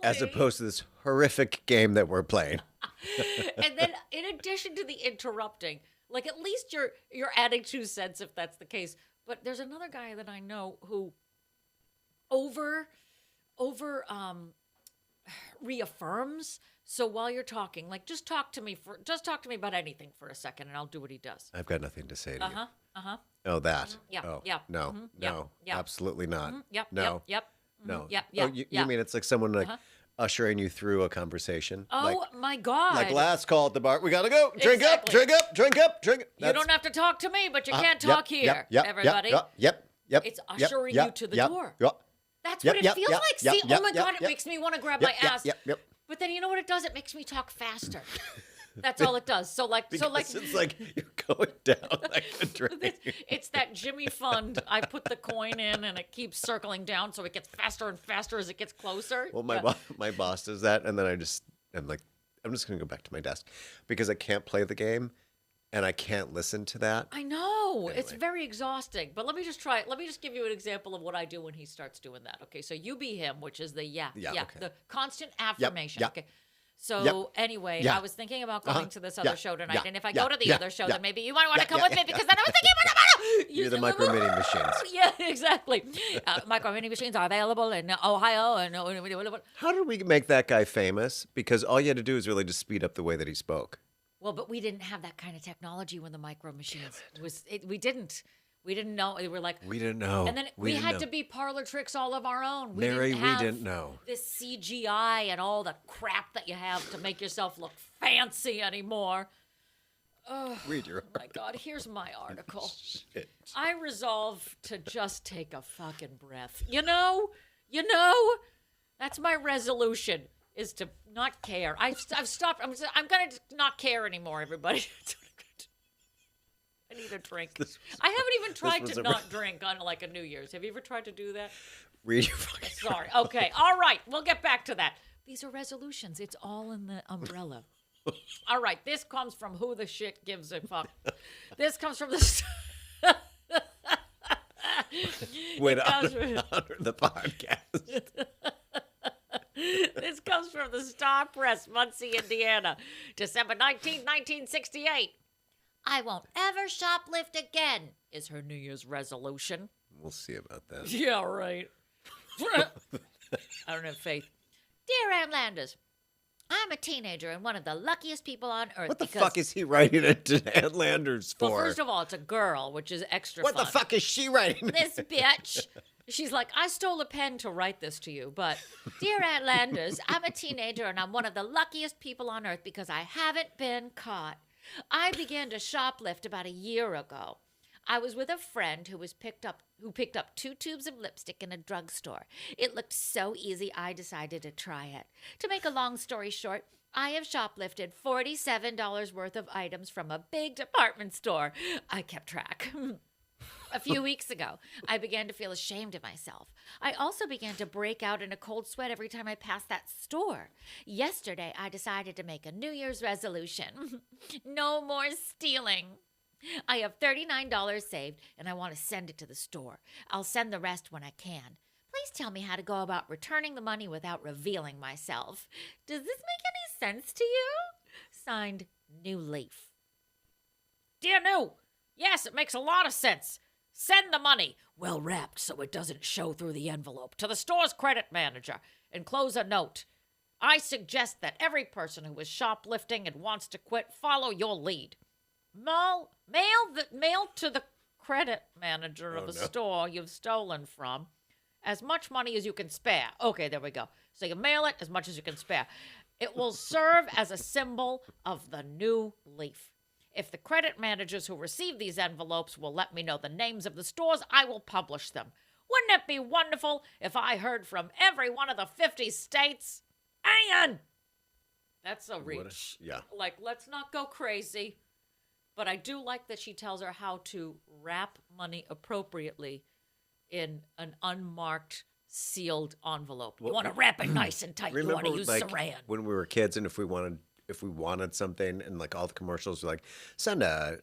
As opposed to this horrific game that we're playing. And then, in addition to the interrupting, Like at least you're adding 2 cents if that's the case. But there's another guy that I know who over reaffirms. So while you're talking, like just talk to me about anything for a second, and I'll do what he does. I've got nothing to say to you. Uh-huh. Oh, that. Yeah, Oh, yeah. No, Mhm, yep, no, yep. absolutely not. Yep. No, Yep. no. Yep. Oh, Yep. you yep. mean it's like someone like ushering you through a conversation? Oh my God. Like last call at the bar. We gotta go. Drink up. Exactly. Drink up. Drink up. Drink. You don't have to talk to me, but you can't Yep, talk here, yep, yep, everybody. Yep. It's ushering you to the door. Yep. That's Yep, what it yep, feels yep, like. yep, See, yep, oh my yep, God, it yep. makes me want to grab Yep, my yep, ass. yep. But then you know what it does? It makes me talk faster. That's all it does. So Because it's like you're going down like a drain. it's that Jimmy Fund. I put the coin in and it keeps circling down, so it gets faster and faster as it gets closer. Well, Yeah. my boss does that, and then I'm like, I'm just gonna go back to my desk because I can't play the game, and I can't listen to that. I know. It's Anyway. very exhausting. But let me just give you an example of what I do when he starts doing that. Okay, so you be him, which is the okay. the constant affirmation. yep. Okay. So Yep. anyway, Yeah. I was thinking about going to this other Yeah. show tonight, Yeah. and if I Yeah. go to the Yeah. other show, Yeah. then maybe you might want to Yeah. come Yeah. with me because then I was thinking about You're the micro mini machines. Yeah, exactly. Micro mini machines are available in Ohio and How did we make that guy famous? Because all you had to do is really just speed up the way that he spoke. well, but we didn't have that kind of technology when the micro machines we didn't. We didn't know. We were like, We didn't know. and then we didn't had know. to be parlor tricks all of our own. Mary, didn't we have didn't know. this CGI and all the crap that you have to make yourself look fancy anymore. Read your My God, here's my article. shit. I resolve to just take a fucking breath. You know, that's my resolution is to not care. I've stopped. I'm gonna not care anymore. Everybody. I need a drink. I haven't even tried was to a not drink on like a New Year's. Have you ever tried to do that? Read your fucking. Sorry. Okay. All right. We'll get back to that. These are resolutions. It's all in the umbrella. All right. This comes from Who the Shit Gives a Fuck. This comes from the. Way to comes honor the podcast. This comes from the Star Press, Muncie, Indiana, December 19, 1968. I won't ever shoplift again, is her New Year's resolution. We'll see about that. Yeah, right. I don't have faith. Dear Ann Landers, I'm a teenager and one of the luckiest people on earth. What the because, fuck is he writing it to Ann Landers for? Well, first of all, it's a girl, which is extra What fun. the fuck is she writing? This bitch. She's like, I stole a pen to write this to you, but dear Aunt Landers, I'm a teenager and I'm one of the luckiest people on earth because I haven't been caught. I began to shoplift about a year ago. I was with a friend who picked up 2 tubes of lipstick in a drugstore. It looked so easy, I decided to try it. To make a long story short, I have shoplifted $47 worth of items from a big department store. I kept track. A few weeks ago, I began to feel ashamed of myself. I also began to break out in a cold sweat every time I passed that store. Yesterday, I decided to make a New Year's resolution. No more stealing. I have $39 saved, and I want to send it to the store. I'll send the rest when I can. Please tell me how to go about returning the money without revealing myself. Does this make any sense to you? Signed, New Leaf. Dear New, yes, it makes a lot of sense. Send the money, well wrapped so it doesn't show through the envelope, to the store's credit manager. Enclose a note. I suggest that every person who is shoplifting and wants to quit follow your lead. Mail to the credit manager of the store you've stolen from as much money as you can spare. Okay, there we go. So you mail it as much as you can spare. It will serve as a symbol of the New Leaf. If the credit managers who receive these envelopes will let me know the names of the stores, I will publish them. Wouldn't it be wonderful if I heard from every one of the 50 states? Ann! That's a reach. Yeah. Like, let's not go crazy. But I do like that she tells her how to wrap money appropriately in an unmarked, sealed envelope. You want to wrap it nice and tight. You want to use saran. When we were kids and if we wanted something and like all the commercials were like send a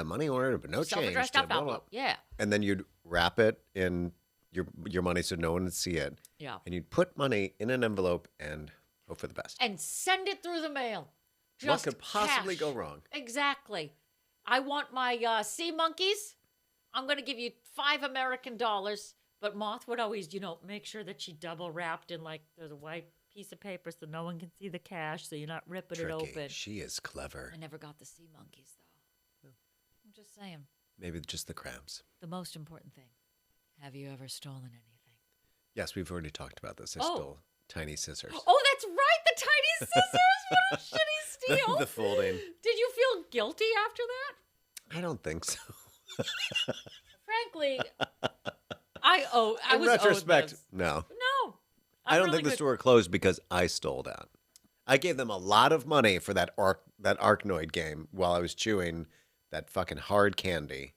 money order but no change. Self-addressed to blah, blah. envelope. Yeah. And then you'd wrap it in your money so no one would see it. Yeah. And you'd put money in an envelope and hope for the best. And send it through the mail. What Just could possibly cash. go wrong? Exactly. I want my sea monkeys. I'm going to give you $5 American. But Moth would always, make sure that she double wrapped in like there's a white piece of paper so no one can see the cash, so you're not ripping Tricky. it open. She is clever. I never got the sea monkeys though. I'm just saying. Maybe just the crabs. The most important thing. Have you ever stolen anything? Yes, we've already talked about this. I Oh. stole tiny scissors. Oh, that's right, the tiny scissors. What a shitty steal. The folding. Did you feel guilty after that? I don't think so. Frankly, I In was retrospect, owed this. no. No. I don't really think the good. store closed because I stole that. I gave them a lot of money for that Arkanoid game while I was chewing that fucking hard candy.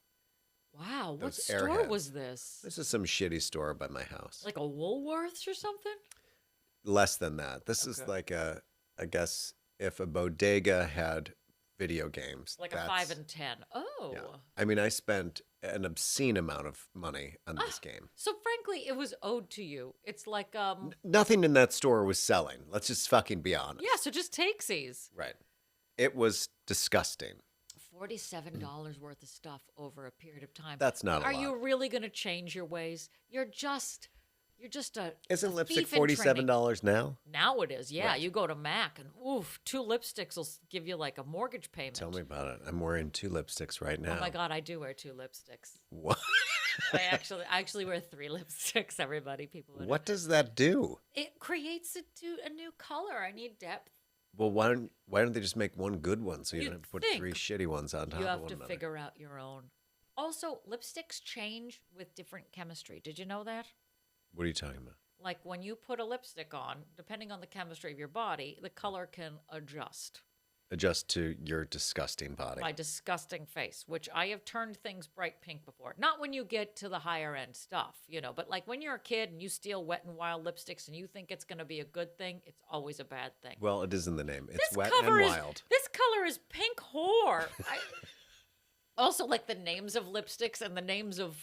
Wow, what Those store Airheads. was this? This is some shitty store by my house. Like a Woolworths or something? Less than that. This is Okay. like I guess if a bodega had video games. Like a that's- 5 and 10. Oh. Yeah. I mean, I spent an obscene amount of money on this game. So frankly, it was owed to you. It's like Nothing in that store was selling. Let's just fucking be honest. yeah, so just takesies. Right. It was disgusting. $47 worth of stuff over a period of time. That's not a Are lot. you really going to change your ways? You're just a Isn't a lipstick thief in training. $47 now? Now it is. Yeah, Right. you go to Mac and oof, 2 lipsticks will give you like a mortgage payment. Tell me about it. I'm wearing 2 lipsticks right now. Oh my god, I do wear 2 lipsticks. What? I actually wear 3 lipsticks. Everybody, people. would- What does that do? It creates a new color. I need depth. Well, why don't they just make one good one so you You'd don't have to put think 3 shitty ones on top You of have one to another? figure out your own. Also, lipsticks change with different chemistry. Did you know that? What are you talking about? Like when you put a lipstick on, depending on the chemistry of your body, the color can adjust. Adjust to your disgusting body. My disgusting face, which I have turned things bright pink before. Not when you get to the higher end stuff, but like when you're a kid and you steal Wet and Wild lipsticks and you think it's going to be a good thing, it's always a bad thing. Well, it is in the name. It's This wet cover and is- wild. This color is pink whore. Also, like the names of lipsticks and the names of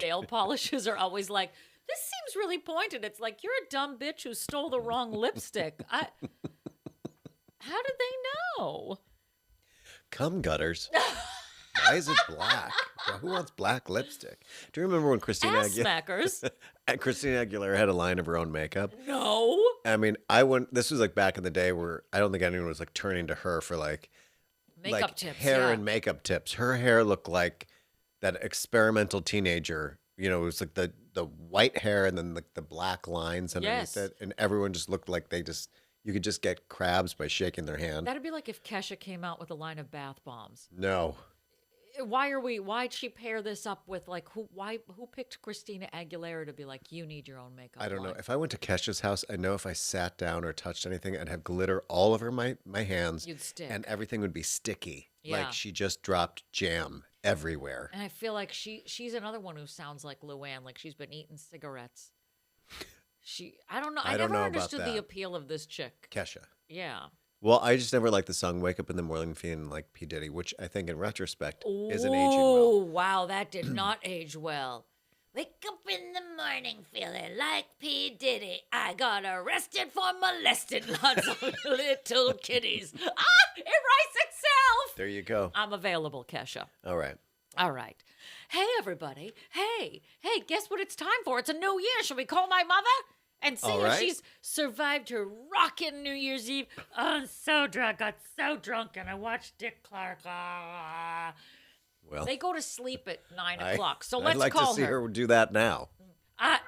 nail polishes are always like, this seems really pointed. It's like, you're a dumb bitch who stole the wrong lipstick. How did they know? Cum gutters. Why is it black? Well, who wants black lipstick? Do you remember when Christina Ass smackers. Christina Aguilera had a line of her own makeup? No. I mean, I went. This was like back in the day where I don't think anyone was like turning to her for like Makeup tips. hair yeah. and makeup tips. Her hair looked like that experimental teenager. It was like the white hair and then the black lines underneath Yes. it, and everyone just looked like you could just get crabs by shaking their hand. That'd be like if Kesha came out with a line of bath bombs. No. Why'd she pair this up with like who picked Christina Aguilera to be like, you need your own makeup I don't know. line? If I went to Kesha's house, I know if I sat down or touched anything, I'd have glitter all over my hands. You'd stick. And everything would be sticky. Yeah. Like she just dropped jam everywhere. And I feel like she's another one who sounds like Luann, like she's been eating cigarettes. I don't know. I don't never know about understood that. the appeal of this chick. Kesha. Yeah. Well, I just never liked the song Wake Up in the Morning Feeling Like P. Diddy, which I think in retrospect isn't aging well. Oh, wow, that did not age well. Wake up in the morning feeling like P. Diddy. I got arrested for molesting lots of little kitties. It writes itself. There you go. I'm available, Kesha. All right. All right. Hey, everybody. Hey, guess what it's time for? It's a new year. Shall we call my mother? And see All if right. she's survived her rockin' New Year's Eve. Oh, I'm so drunk. Got so drunk, and I watched Dick Clark. Well, They go to sleep at 9 o'clock. So I'd let's like call to see her. her do that now.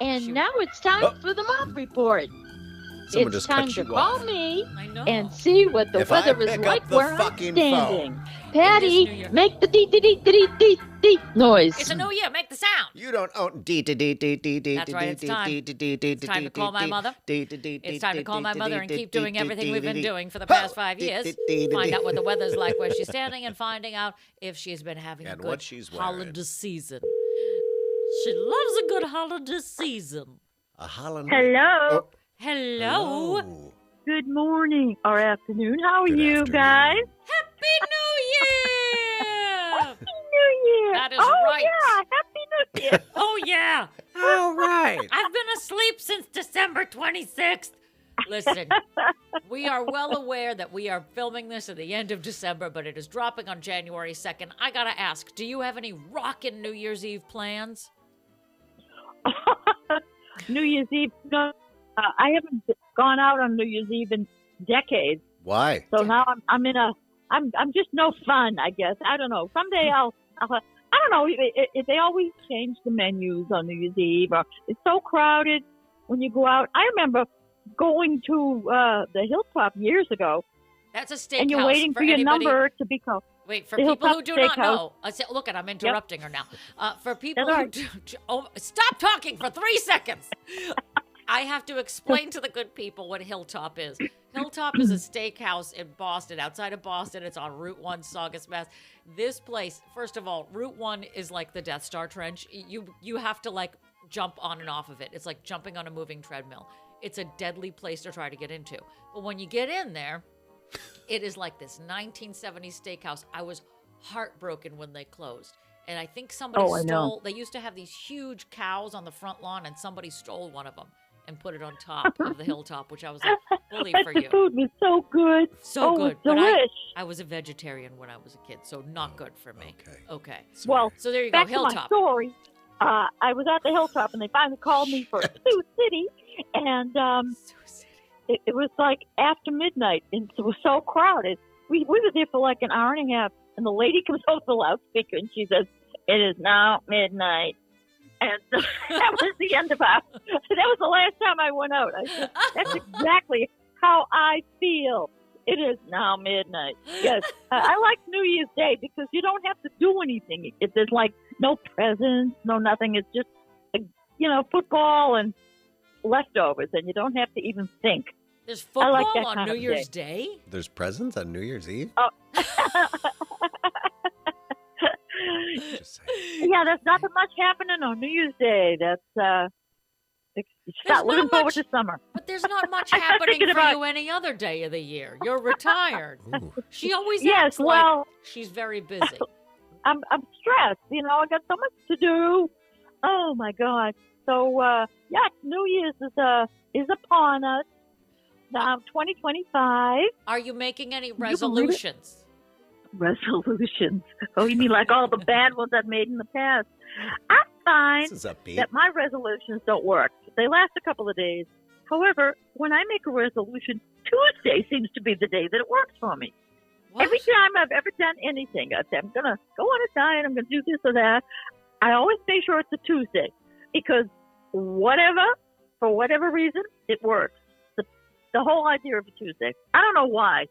And now it's time for the Mop Report. Someone It's just time cut to you call off. me I know. and see what the If I weather is pick like up the where I'm fucking standing. phone. In Patty, this New Year. make the dee noise. It's a new year. Make the sound. You don't own dee dee dee dee dee dee. That's right, it's time. It's time to call my mother. It's time to call my mother and keep doing everything we've been doing for the past 5 years. Find out what the weather's like where she's standing and finding out if she's been having a And good what she's wearing. holiday season. She loves a good holiday season. A Holland. Hello. Hello. Good morning or afternoon. How are Good you afternoon. guys? Happy New Year. Happy New Year. That is oh, right. yeah. Happy New Year. Oh, yeah. All right. I've been asleep since December 26th. Listen, we are well aware that we are filming this at the end of December, but it is dropping on January 2nd. I gotta ask, do you have any rockin' New Year's Eve plans? New Year's Eve. No, I haven't gone out on New Year's Eve in decades. Why? So now I'm just no fun, I guess. I don't know. Someday I don't know. If they always change the menus on New Year's Eve, or it's so crowded when you go out. I remember going to the Hilltop years ago, That's a steakhouse. and you're waiting for your anybody- number to be called. Wait, for The people who Hilltop do not Steakhouse. know, I said, look, I'm interrupting her now. For people That's all who right. do, oh, stop talking for 3 seconds. I have to explain to the good people what Hilltop is. Hilltop is a steakhouse in Boston, outside of Boston. It's on Route 1, Saugus, Mass. This place, first of all, Route 1 is like the Death Star Trench. You have to like jump on and off of it. It's like jumping on a moving treadmill. It's a deadly place to try to get into. But when you get in there, it is like this 1970s steakhouse. I was heartbroken when they closed. And I think somebody Oh, I know. stole, they used to have these huge cows on the front lawn, and somebody stole one of them and put it on top of the Hilltop, which I was like, bully But for the you. food was so good. So oh, good. It But was delish. I was a vegetarian when I was a kid, so not good for me. Okay. Okay. Well, So there you go, back to my Hilltop. story. I was at the Hilltop, and they finally called me for Sioux City, and it was like after midnight, and it was so crowded. We were there for like an hour and a half, and the lady comes over the loudspeaker, and she says, "It is now midnight." And that was the end of our. That was the last time I went out. I said, that's exactly how I feel. It is now midnight. Yes, I like New Year's Day because you don't have to do anything. There's like no presents, no nothing. It's just, football and leftovers, and you don't have to even think. There's I football like that on kind New of Year's Day? There's presents on New Year's Eve? Just saying. Yeah, there's nothing much happening on New Year's Day. That's start looking not forward much- to summer. But there's not much I start happening thinking for about- you any other day of the year. You're retired. Ooh. She always Yes, acts well- like she's very busy. I'm stressed. I got so much to do. Oh my God. So New Year's is upon us. Now 2025 Are you making any believe it? resolutions? resolutions. Oh, you mean like all the bad ones I've made in the past? I find This is upbeat. that my resolutions don't work. They last a couple of days. However, when I make a resolution, Tuesday seems to be the day that it works for me. What? Every time I've ever done anything, I say, I'm going to go on a diet, I'm going to do this or that, I always make sure it's a Tuesday because for whatever reason, it works. The whole idea of a Tuesday. I don't know why.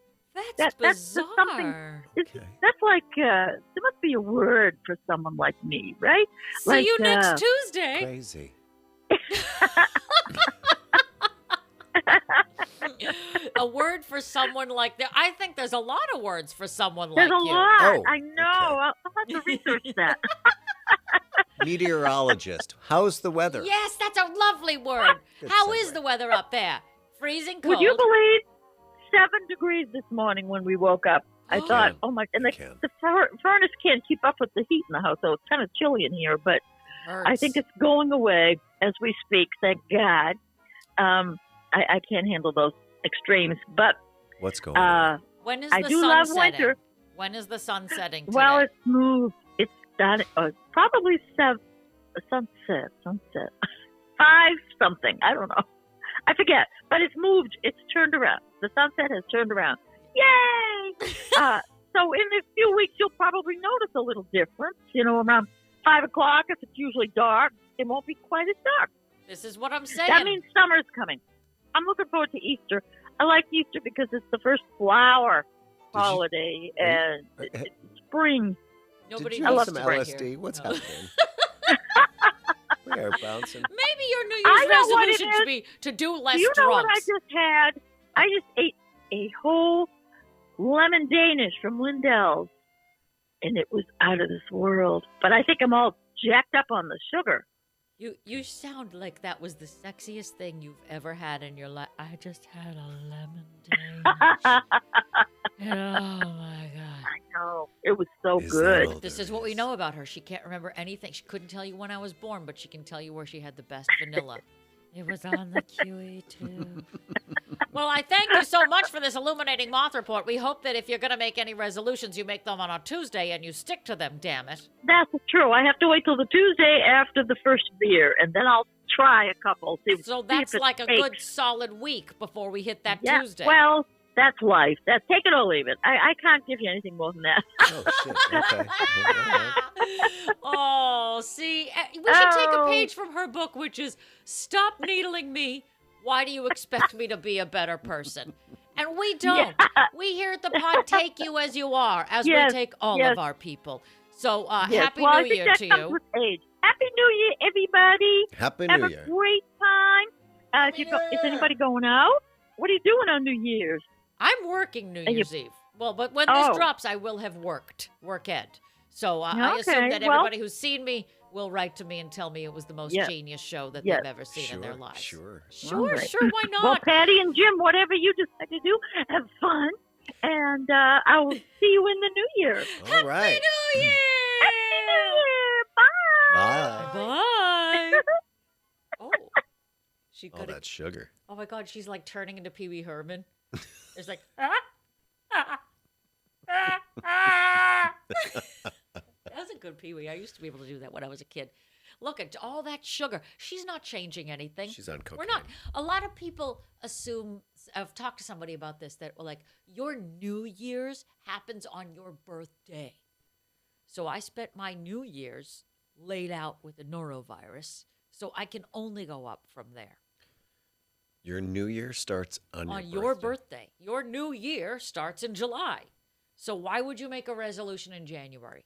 That's that's bizarre. something- Okay. That's like, there must be a word for someone like me, right? See like, you next Tuesday. Crazy. A word for someone like that. I think there's a lot of words for someone There's like a you. lot. Oh, I know. okay. I'll have to research that. Meteorologist. How's the weather? Yes, that's a lovely word. Good How is segue. the weather up there? Freezing cold. Would you believe 7 degrees this morning when we woke up? I Oh. thought, Can. oh my, and Can. the furnace can't keep up with the heat in the house, so it's kind of chilly in here, but I Hurts. think it's going away as we speak, thank God. I can't handle those extremes, but What's going on? When is I the do sun love setting? winter. When is the sun setting today? Well, it's moved. It's done. Probably sunset. 5 something. I don't know. I forget. But it's moved. It's turned around. The sunset has turned around. Yay! So in a few weeks, you'll probably notice a little difference. Around 5 o'clock, if it's usually dark, it won't be quite as dark. This is what I'm saying. That means summer's coming. I'm looking forward to Easter. I like Easter because it's the first flower you- holiday and it's spring. Nobody Did you I have love some knows right LSD? here. What's No. happening? We are bouncing. Maybe your New I Year's know what it resolution should is. be to do less Do you know drugs. what I just had? I just ate a whole lemon Danish from Lindell's, and it was out of this world. But I think I'm all jacked up on the sugar. You sound like that was the sexiest thing you've ever had in your life. I just had a lemon Danish. Oh my god. I know. It was so Is good. that all This there is what we know about her. She can't remember anything. She couldn't tell you when I was born, but she can tell you where she had the best vanilla. It was on the QE too. Well, I thank you so much for this illuminating moth report. We hope that if you're going to make any resolutions, you make them on a Tuesday and you stick to them, damn it. That's true. I have to wait till the Tuesday after the first of the year, and then I'll try a couple. So that's like a good solid week before we hit that yeah, Tuesday. Well, that's life. That's take it or leave it. I can't give you anything more than that. Oh, shit. Okay. Oh, see, we should take a page from her book, which is Stop Needling Me. Why do you expect me to be a better person? And we don't. Yeah. We here at the pod take you as you are, as Yes, we take all yes. of our people. So Yes. Happy well, I New think Year that to comes you. with age. Happy New Year, everybody. Happy Have New a Year. great time. Is anybody going out? What are you doing on New Year's? I'm working New Are you- Year's Eve. Well, but when this Oh. drops, I will have worked. So I assume Okay, that well- everybody who's seen me will write to me and tell me it was the most Yes. genius show that Yes. they've ever seen in their lives. Sure. Sure, All right. sure, why not? Well, Patty and Jim, whatever you decide to do, have fun. And I will see you in the New Year. All right. New Year! Happy New Year. Bye. Bye. Bye. Oh, she All could. that sugar. Oh my God, she's like turning into Pee Wee Herman. It's like. That was a good Pee Wee. I used to be able to do that when I was a kid. Look at all that sugar. She's not changing anything. She's on cocaine. We're not. A lot of people assume. I've talked to somebody about this that were like, your New Year's happens on your birthday. So I spent my New Year's laid out with a norovirus, so I can only go up from there. Your New Year starts on Your birthday. Your New Year starts in July. So why would you make a resolution in January?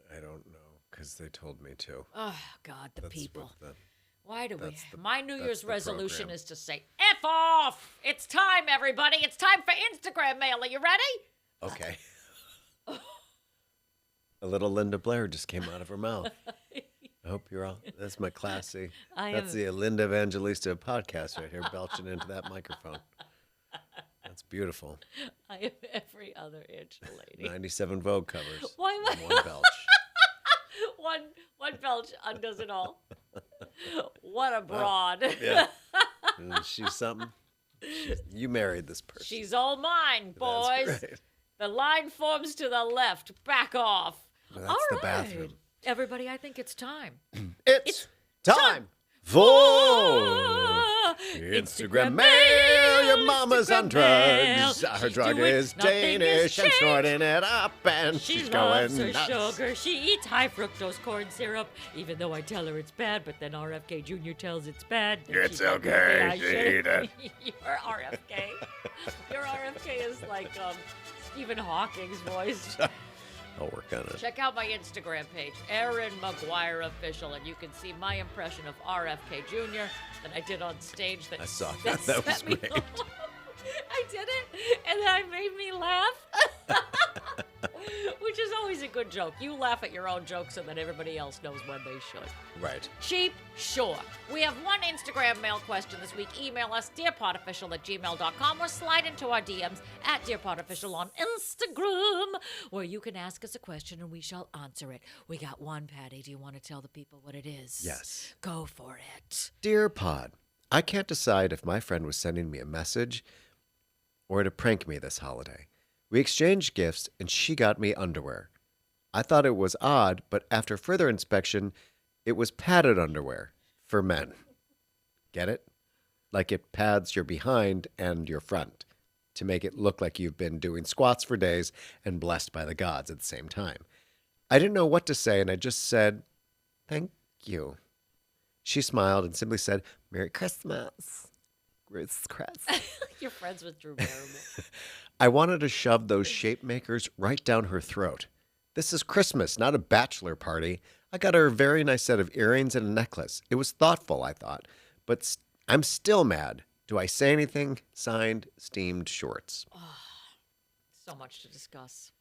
I don't know, because they told me to. Oh, God, the That's people. what the- Why do we? that's the- My New that's Year's the resolution program. is to say, F off! It's time, everybody. It's time for Instagram mail. Are you ready? Okay. A little Linda Blair just came out of her mouth. I hope you're all. That's my classy. That's the Linda Evangelista podcast right here, belching into that microphone. That's beautiful. I am every other inch lady. 97 Vogue covers. Why am I- and one belch. one belch undoes it all. What a broad. Yeah. She's something. You married this person. She's all mine, boys. That's right. The line forms to the left. Back off. That's All the right. bathroom. Everybody, I think it's time. It's time for Instagram mail. Your mama's on drugs. Her She's drug doing is nothing Danish and is snorting it up, and She she's loves going her nuts. sugar. She eats high fructose corn syrup, even though I tell her it's bad. But then RFK Jr. tells it's bad. then It's she's like, okay, "Maybe I she shouldn't." eat it. Your RFK. Your RFK is like Stephen Hawking's voice. I'll work on it. Check out my Instagram page, Erin McGuire Official, and you can see my impression of RFK Jr. that I did on stage. That I saw that. That was set me great. off. I did it, and then it made me laugh, which is always a good joke. You laugh at your own jokes so that everybody else knows when they should. Right. Cheap? Sure. We have one Instagram mail question this week. Email us, dearpodofficial@gmail.com, or slide into our DMs at dearpodofficial on Instagram, where you can ask us a question and we shall answer it. We got one, Patty. Do you want to tell the people what it is? Yes. Go for it. Dear Pod, I can't decide if my friend was sending me a message or to prank me this holiday. We exchanged gifts and she got me underwear. I thought it was odd, but after further inspection, it was padded underwear for men. Get it? Like it pads your behind and your front to make it look like you've been doing squats for days and blessed by the gods at the same time. I didn't know what to say, and I just said, "Thank you." She smiled and simply said, "Merry Christmas." You're friends with Drew Barrymore. I wanted to shove those shape makers right down her throat. This is Christmas, not a bachelor party. I got her a very nice set of earrings and a necklace. It was thoughtful, I thought, but I'm still mad. Do I say anything? Signed, Steamed Shorts. So much to discuss.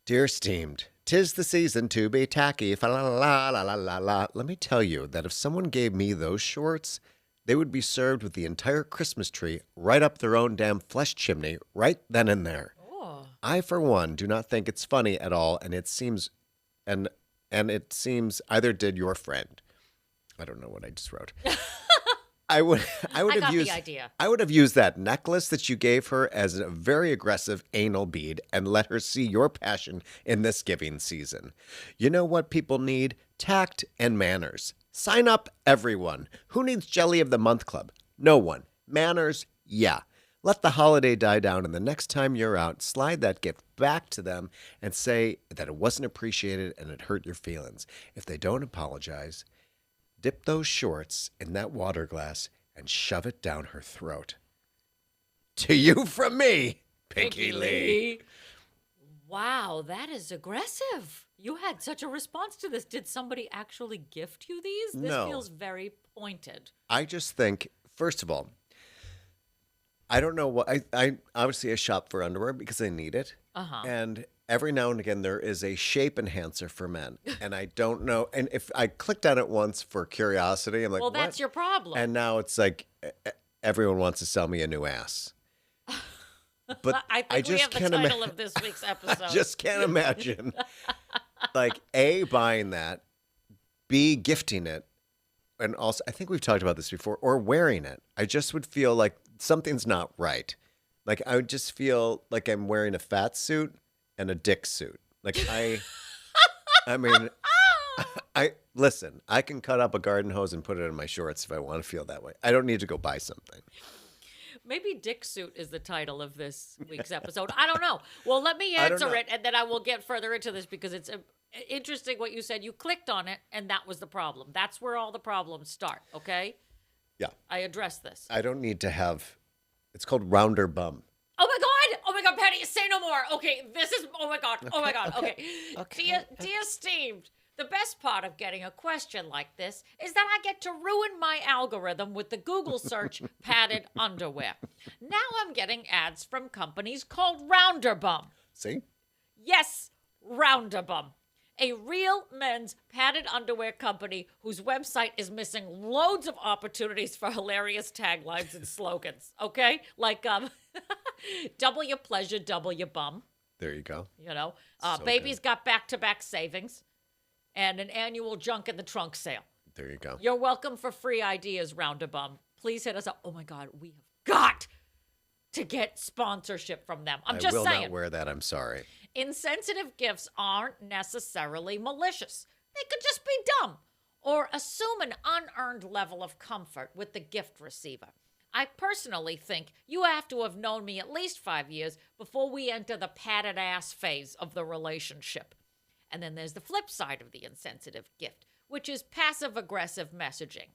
Dear Steamed, 'tis the season to be tacky. Fa la la la la la la. Let me tell you that if someone gave me those shorts, they would be served with the entire Christmas tree right up their own damn flesh chimney right then and there. Oh. I, for one, do not think it's funny at all, and it seems either did your friend. I don't know what I just wrote. I would I have got the used idea. I would have used that necklace that you gave her as a very aggressive anal bead and let her see your passion in this giving season. You know what people need? Tact and manners. Sign up, everyone. Who needs Jelly of the Month Club? No one. Manners? Yeah. Let the holiday die down, and the next time you're out, slide that gift back to them and say that it wasn't appreciated and it hurt your feelings. If they don't apologize, dip those shorts in that water glass and shove it down her throat. To you from me, Pinky Lee. Wow, that is aggressive. You had such a response to this. Did somebody actually gift you these? This No. feels very pointed. I just think, first of all, I don't know what I obviously I shop for underwear because I need it. Uh-huh. And every now and again there is a shape enhancer for men. And I don't know. And if I clicked on it once for curiosity, I'm like, Well, what? that's your problem. And now it's like everyone wants to sell me a new ass. But I think we just have the can't title of this week's episode. I just can't imagine, like, A, buying that, B, gifting it, and also, I think we've talked about this before, or wearing it. I just would feel like something's not right. Like, I would just feel like I'm wearing a fat suit and a dick suit. Like, I mean, listen, I can cut up a garden hose and put it in my shorts if I want to feel that way. I don't need to go buy something. Maybe Dick Suit is the title of this week's episode. I don't know. Well, let me I don't answer know. it, and then I will get further into this because it's interesting what you said. You clicked on it, and that was the problem. That's where all the problems start, okay? Yeah. I addressed this. I don't need to have, it's called Rounder Bum. Oh my God, Patty, say no more. Okay, this is, oh my God, okay. Dear Steve, the best part of getting a question like this is that I get to ruin my algorithm with the Google search padded underwear. Now I'm getting ads from companies called Rounderbum. See? Yes, Rounderbum. A real men's padded underwear company whose website is missing loads of opportunities for hilarious taglines and slogans. Okay? Like, W pleasure, W bum. There you go. You know, So baby's got back-to-back savings and an annual junk in the trunk sale. There you go. You're welcome for free ideas, Rounderbum. Please hit us up. Oh my God, we have got to get sponsorship from them. I'm just I will saying. not wear that. I'm sorry. Insensitive gifts aren't necessarily malicious. They could just be dumb or assume an unearned level of comfort with the gift receiver. I personally think you have to have known me at least 5 years before we enter the padded ass phase of the relationship. And then there's the flip side of the insensitive gift, which is passive aggressive messaging.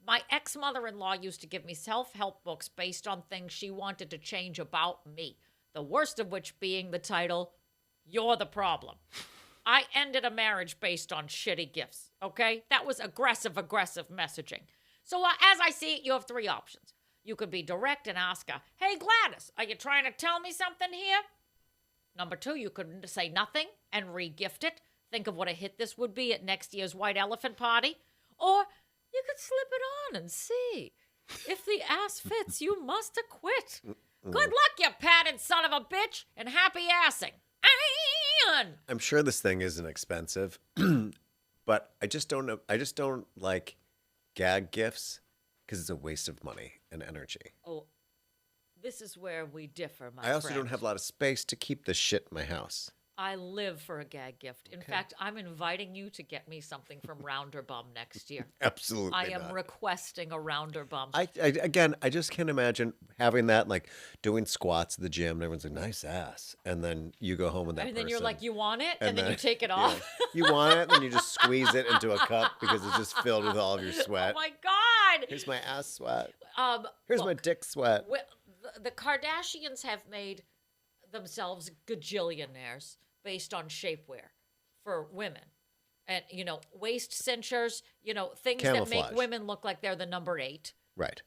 My ex-mother-in-law used to give me self-help books based on things she wanted to change about me, the worst of which being the title, You're the Problem. I ended a marriage based on shitty gifts, okay? That was aggressive messaging. So as I see it, you have three options. You could be direct and ask her, hey, Gladys, are you trying to tell me something here? Number two, you could say nothing and re-gift it. Think of what a hit this would be at next year's White Elephant Party. Or you could slip it on and see. If the ass fits, you must acquit. Good luck, you padded son of a bitch, and happy assing. Ayan. I'm sure this thing isn't expensive, but I just don't know. I just don't like gag gifts because it's a waste of money and energy. Oh, this is where we differ, my I also friend. don't have a lot of space to keep this shit in my house. I live for a gag gift. In fact, I'm inviting you to get me something from Rounderbum next year. Absolutely I am not. requesting a Rounderbum. Again, I just can't imagine having that, like doing squats at the gym, and everyone's like, "Nice ass," and then you go home with that. And then person, you're like, you want it? And then you take it yeah. off. You want it, and then you just squeeze it into a cup because it's just filled with all of your sweat. Oh my God. Here's my ass sweat. Look, Here's my dick sweat. the Kardashians have made themselves gajillionaires based on shapewear for women. And, waist cinchers, things that Camouflage. make women look like they're the number 8, Right. .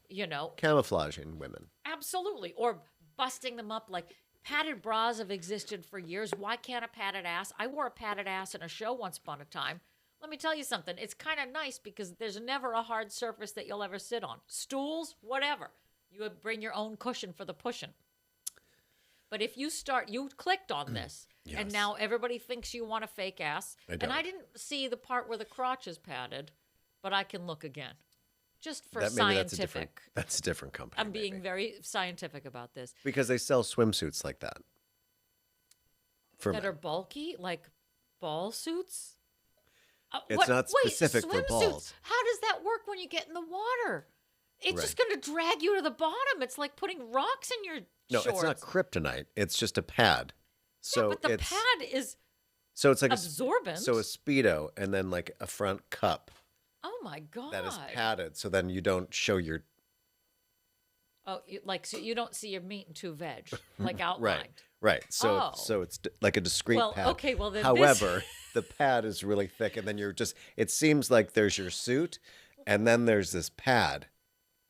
Camouflaging women. Absolutely. Or busting them up like padded bras have existed for years. Why can't a padded ass? I wore a padded ass in a show once upon a time. Let me tell you something. It's kind of nice because there's never a hard surface that you'll ever sit on. Stools, whatever. You would bring your own cushion for the pushing. But if you clicked on this, and Yes. now everybody thinks you want a fake ass. I don't. And I didn't see the part where the crotch is padded, but I can look again. just for Maybe scientific. that's a different company. I'm being maybe. very scientific about this. Because they sell swimsuits like that. For That men. are bulky, like ball suits. It's not specific for swimsuits? balls. How does that work when you get in the water? It's Right. just going to drag you to the bottom. It's like putting rocks in your No, shorts. it's not kryptonite. It's just a pad. So yeah, but the it's pad is so it's like absorbent. so a speedo and then like a front cup oh my god! that is padded, so then you don't show your Oh, so you don't see your meat and two veg like outlined. right. So Oh. so it's like a discrete Well, pad. okay, well, then however, the pad is really thick, and then you're just. It seems like there's your suit, and then there's this pad,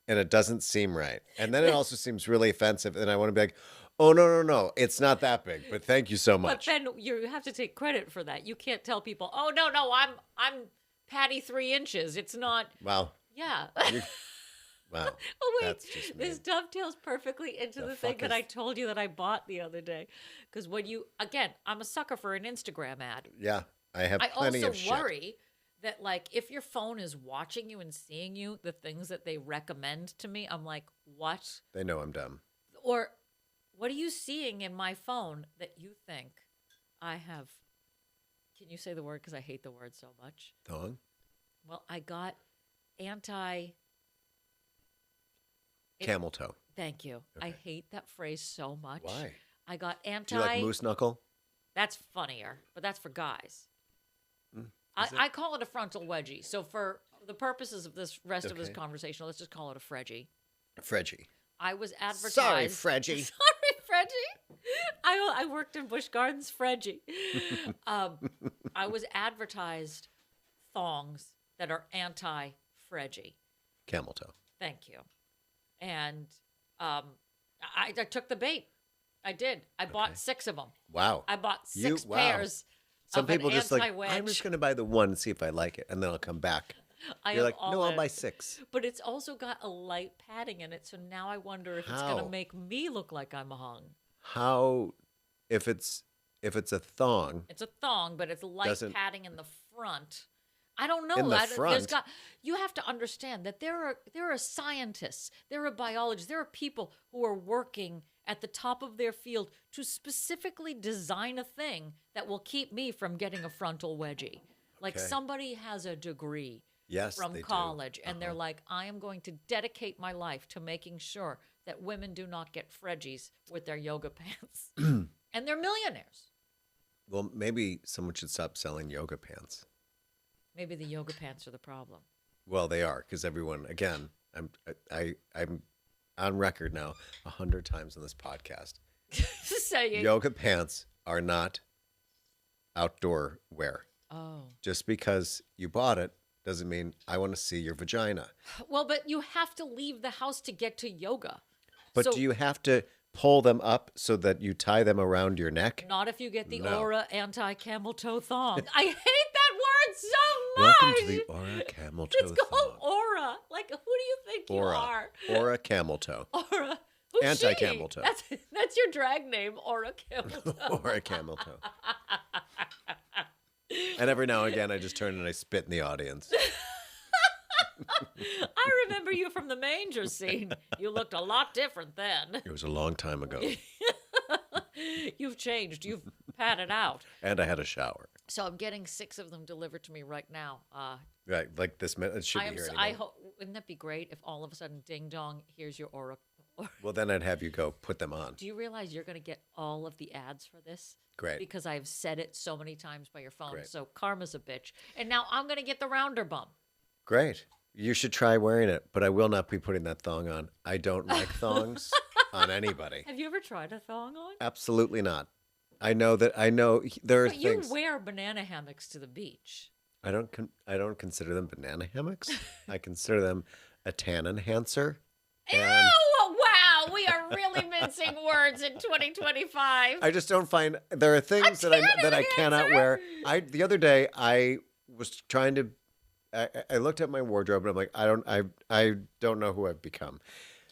and it doesn't seem right, and then it also seems really offensive, and I want to be like, oh no, it's not that big, but thank you so But much. then you have to take credit for that. You can't tell people, "Oh no, I'm patty 3 inches." It's not. Wow, Yeah. wow. Oh wait, That's just this mean. dovetails perfectly into the thing fuck that is- I told you that I bought the other day. Because I'm a sucker for an Instagram ad. Yeah, I have I plenty also of shit. worry that like if your phone is watching you and seeing you, the things that they recommend to me, I'm like, what? They know I'm dumb. Or what are you seeing in my phone that you think I have? Can you say the word? Because I hate the word so much. Thong? Well, I got anti. Camel toe. Thank you. I Okay. hate that phrase so much. Why? I got anti. Do you like moose knuckle? That's funnier, but that's for guys. is it? I call it a frontal wedgie. So for the purposes of this rest of this Okay. conversation, let's just call it a fredgie. Fredgie. I was advertised. Sorry, Fredgie. Sorry, Fredgie. I worked in Busch Gardens, Fredgie. I was advertised thongs that are anti-Fredgie. Camel toe. Thank you. And I took the bait. I did. I bought 6 of them. Wow. I bought 6 wow. pairs. Some of an people just like, anti-wedge. I'm just going to buy the one and see if I like it, and then I'll come back. I You're am like, all no, I'll in. buy 6. But it's also got a light padding in it, so now I wonder if it's going How? to make me look like I'm hung. How, if it's a thong, It's a thong, but it's light Doesn't- padding in the front. I don't know. In the front? You have to understand that there are scientists, there are biologists, there are people who are working at the top of their field to specifically design a thing that will keep me from getting a frontal wedgie. Like Okay. somebody has a degree yes, from they do. college, and they're Uh-huh. like, I am going to dedicate my life to making sure that women do not get fredgies with their yoga pants. And they're millionaires. Well, maybe someone should stop selling yoga pants. Maybe the yoga pants are the problem. Well, they are, because everyone, again, I'm on record now 100 times on this podcast. Saying, Yoga pants are not outdoor wear. oh. Just because you bought it doesn't mean I want to see your vagina. Well, but you have to leave the house to get to yoga. But So- do you have to pull them up so that you tie them around your neck? Not if you get the No. Aura anti-camel toe thong. I hate that word so much. Welcome to the Aura Camel Toe It's called Thong. Aura. Like, who do you think Aura. you are? Aura Camel Toe. Aura. Who's Anti-camel she? toe. That's your drag name, Aura Camel Toe. Aura Camel Toe. And every now and again, I just turn and I spit in the audience. I remember you from the manger scene. You looked a lot different then. It was a long time ago. You've changed. You've padded out. And I had a shower. So I'm getting 6 of them delivered to me right now. Right, like this minute. It should be here I anymore. hope. Wouldn't that be great if all of a sudden, ding dong, here's your Aura. Well, then I'd have you go put them on. Do you realize you're going to get all of the ads for this? Great. Because I've said it so many times by your phone. Great. So karma's a bitch. And now I'm going to get the rounder bum. Great. You should try wearing it, but I will not be putting that thong on. I don't like thongs on anybody. Have you ever tried a thong on? Absolutely not. I know there are But you things. wear banana hammocks to the beach. I don't consider them banana hammocks. I consider them a tan enhancer. And Ew! Wow, we are really mincing words in 2025. I just don't find there are things that I cannot wear. The other day I was trying to. I looked at my wardrobe and I'm like, I don't know who I've become.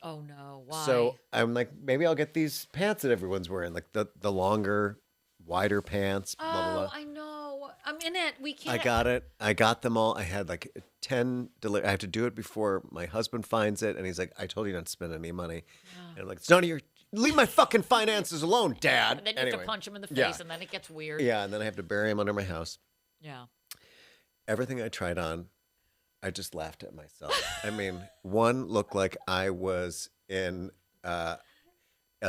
Oh no, why? So I'm like, maybe I'll get these pants that everyone's wearing, like the longer, wider pants. Blah blah oh, blah. I know. I'm in it. We can't. I got it. I got them all. I had like 10 I have to do it before my husband finds it. And he's like, I told you not to spend any money. And I'm like, it's none of your, leave my fucking finances alone, Dad. And then you have to punch him in the face, Yeah. and then it gets weird. Yeah. And then I have to bury him under my house. Yeah. Everything I tried on, I just laughed at myself. I mean, one looked like I was in a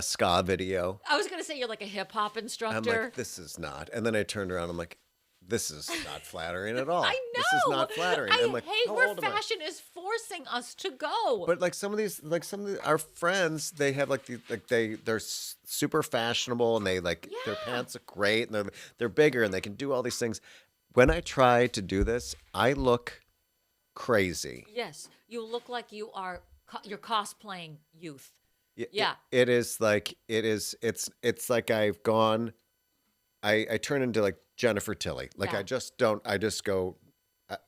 ska video. I was gonna say you're like a hip hop I'm instructor. like, this is not. And then I turned around. I'm like, this is not flattering at all. I know. This is not flattering. I I'm like, hate how where old am I? fashion is forcing us to go. But like some of these, our friends, they have like they're super fashionable and they like their Yeah. pants look great and they're bigger and they can do all these things. When I try to do this, I look crazy. Yes, you look like you're cosplaying youth. Y- Yeah. it is like it's like I've gone. I turn into like Jennifer Tilly. Like Yeah. I just don't. I just go.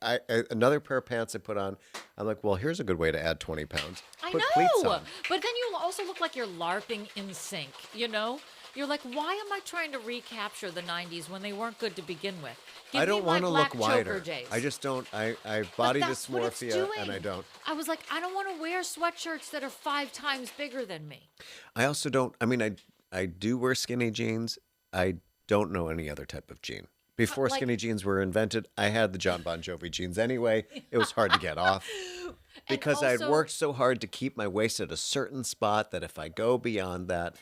I another pair of pants I put on. I'm like, well, here's a good way to add 20 pounds. I Put cleats know, on. but then you also look like you're LARPing in sync. You know, you're like, why am I trying to recapture the '90s when they weren't good to begin with? Give I me don't my want to look black choker wider. days. I just don't. I But body that's what it's dysmorphia, and I doing. don't. I was like, I don't want to wear sweatshirts that are 5 times bigger than me. I also don't. I mean, I do wear skinny jeans. I don't know any other type of jean. Before like- skinny jeans were invented, I had the John Bon Jovi jeans anyway. It was hard to get off because I had also- worked so hard to keep my waist at a certain spot that if I go beyond that,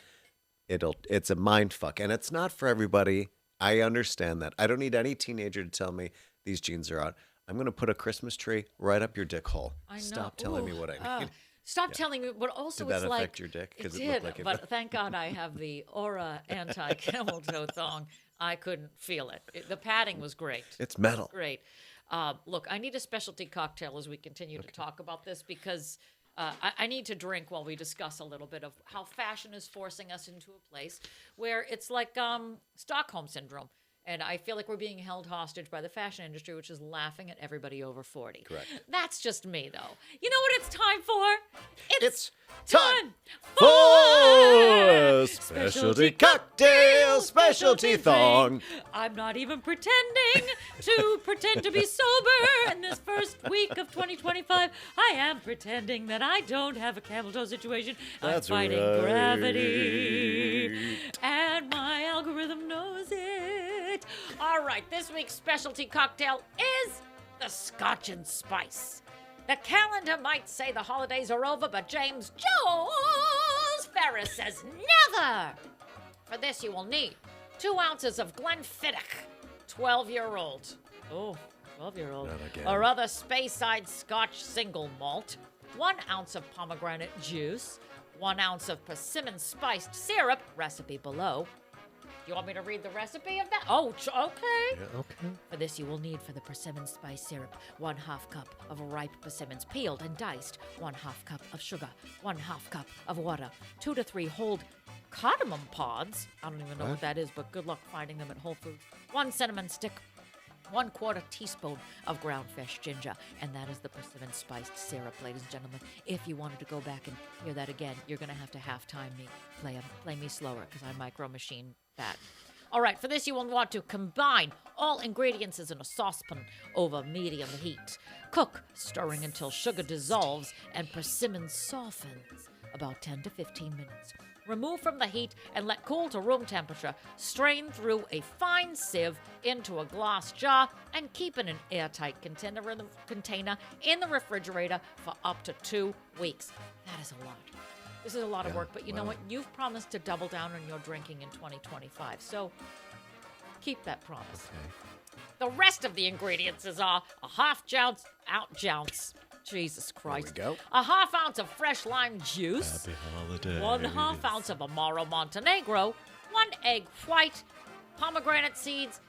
it's a mind fuck, and it's not for everybody. I understand that. I don't need any teenager to tell me these jeans are out. I'm going to put a Christmas tree right up your dick hole. I know. Stop telling me Ooh, what I need. Stop telling me. But also, Did that it's like affect your dick? 'Cause It it looked did, like it but did. thank God I have the Aura anti-camel toe thong. I couldn't feel it. The padding was great. It's metal. Great. Look, I need a specialty cocktail as we continue to talk about this because I need to drink while we discuss a little bit of how fashion is forcing us into a place where it's like Stockholm syndrome. And I feel like we're being held hostage by the fashion industry, which is laughing at everybody over 40. Correct. That's just me, though. You know what it's time for? It's time for for specialty cocktail, specialty thong. I'm not even pretending to pretend to be sober in this first week of 2025. I am pretending that I don't have a camel toe situation. That's I'm fighting right. gravity. And my algorithm knows it. All right, this week's specialty cocktail is the Scotch and Spice. The calendar might say the holidays are over, but James Jules Ferris says never. For this, you will need 2 ounces of Glenfiddich, 12-year-old. Oh, 12-year-old. Not again. Or other Speyside Scotch single malt, 1 ounce of pomegranate juice, 1 ounce of persimmon spiced syrup, recipe below. You want me to read the recipe of that? Oh, okay. Yeah, okay. For this, you will need for the persimmon spice syrup 1/2 cup of ripe persimmons peeled and diced, 1/2 cup of sugar, 1/2 cup of water, 2 to 3 whole cardamom pods. I don't even know what that is, but good luck finding them at Whole Foods. 1 cinnamon stick, 1/4 teaspoon of ground fresh ginger, and that is the persimmon spiced syrup, ladies and gentlemen. If you wanted to go back and hear that again, you're going to have to halftime me, play me slower, because I micro machine that. All right, for this you will want to combine all ingredients in a saucepan over medium heat. Cook, stirring until sugar dissolves and persimmon softens, about 10 to 15 minutes. Remove from the heat and let cool to room temperature. Strain through a fine sieve into a glass jar and keep in an airtight container in the refrigerator for up to 2 weeks. That is a lot. This is a lot of work, but you know what? You've promised to double down on your drinking in 2025, so keep that promise. The rest of the ingredients are a half-ounce, Jesus Christ. go. A half-ounce of fresh lime juice. Happy holidays. 1/2 ounce of Amaro Montenegro, 1 egg white, pomegranate seeds,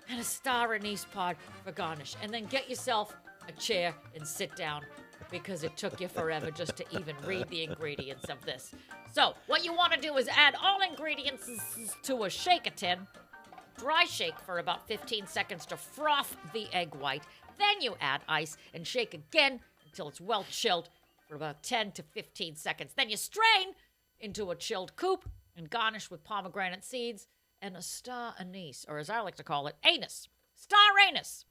and a star anise pod for garnish. And then get yourself a chair and sit down because it took you forever just to even read the ingredients of this. So, what you want to do is add all ingredients to a shaker tin. Dry shake for about 15 seconds to froth the egg white. Then you add ice and shake again until it's well chilled for about 10 to 15 seconds. Then you strain into a chilled coupe and garnish with pomegranate seeds and a star anise, or as I like to call it, anus. Star Anus.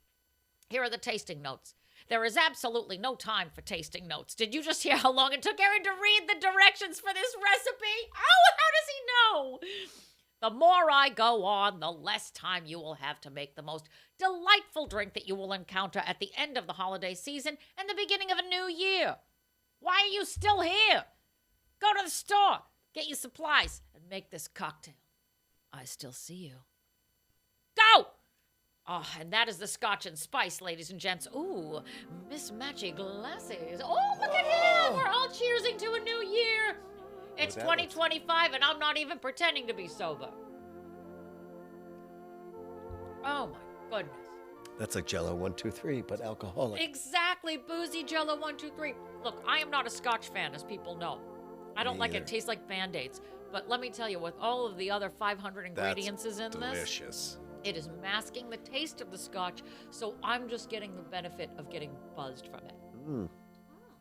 Here are the tasting notes. There is absolutely no time for tasting notes. Did you just hear how long it took Aaron to read the directions for this recipe? Oh, how does he know? The more I go on, the less time you will have to make the most delightful drink that you will encounter at the end of the holiday season and the beginning of a new year. Why are you still here? Go to the store, get your supplies, and make this cocktail. I still see you. Go! Oh, and that is the Scotch and Spice, ladies and gents. Ooh, mismatchy glasses. Oh, look at him! We're all cheersing to a new year. It's that 2025, and I'm not even pretending to be sober. Oh, my goodness. That's like Jello 1, 2, 3, but alcoholic. Exactly, boozy Jello 1, 2, 3. Look, I am not a Scotch fan, as people know. I don't like it. It tastes like Band-Aids. But let me tell you, with all of the other 500 ingredients in this, delicious. it is masking the taste of the Scotch, so I'm just getting the benefit of getting buzzed from it. Isn't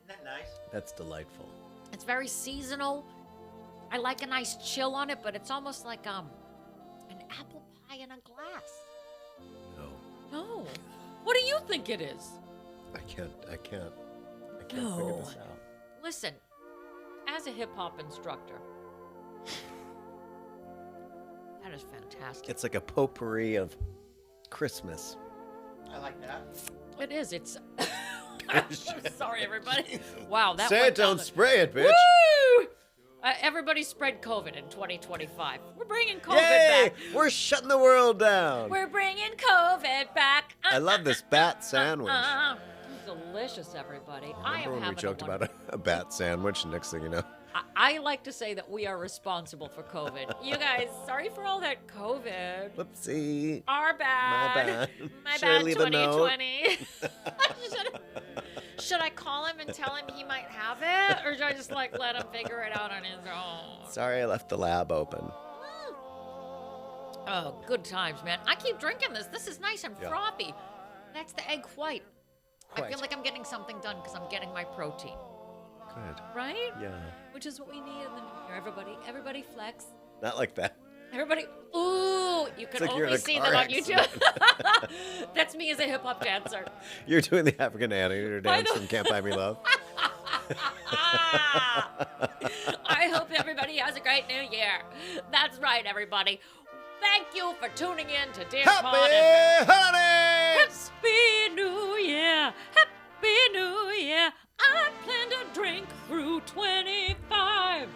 that nice? That's delightful. It's very seasonal. I like a nice chill on it, but it's almost like an apple pie in a glass. No, No. What do you think it is? I can't figure No. this out. Listen, as a hip-hop instructor, that is fantastic. It's like a potpourri of Christmas. I like that. It is. It's... I'm sorry, everybody. Wow, that Say went it, down don't the- spray it, bitch. Woo! Everybody spread COVID in 2025. We're bringing COVID Yay! back. We're shutting the world down. We're bringing COVID back. I love this bat sandwich. Delicious, everybody. I am Remember when we having joked a about a bat sandwich? Next thing you know, I like to say that we are responsible for COVID. You guys, sorry for all that COVID. whoopsie. Our bad. My bad. My Should I bad, leave a note? 2020. Should I call him and tell him he might have it? Or should I just let him figure it out on his own? Sorry, I left the lab open. Oh, good times, man. I keep drinking this. This is nice and Yeah. frothy. That's the egg white. I White. feel like I'm getting something done because I'm getting my protein. Good. Right? Yeah. Which is what we need in the new year. Everybody flex. Not like that. Everybody, ooh, you can like you're in only a see car that on YouTube. That's me as a hip hop dancer. You're doing the African Anteater dance from Can't Buy Me Love. I hope everybody has a great new year. That's right, everybody. Thank you for tuning in to Dear Pod. Happy holidays! Happy New Year. Happy New Year. I plan to drink through 25.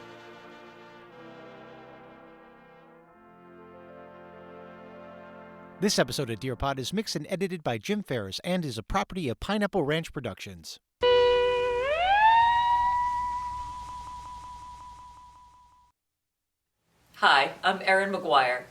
This episode of Dear Pod is mixed and edited by Jim Ferris and is a property of Pineapple Ranch Productions. Hi, I'm Erin McGuire.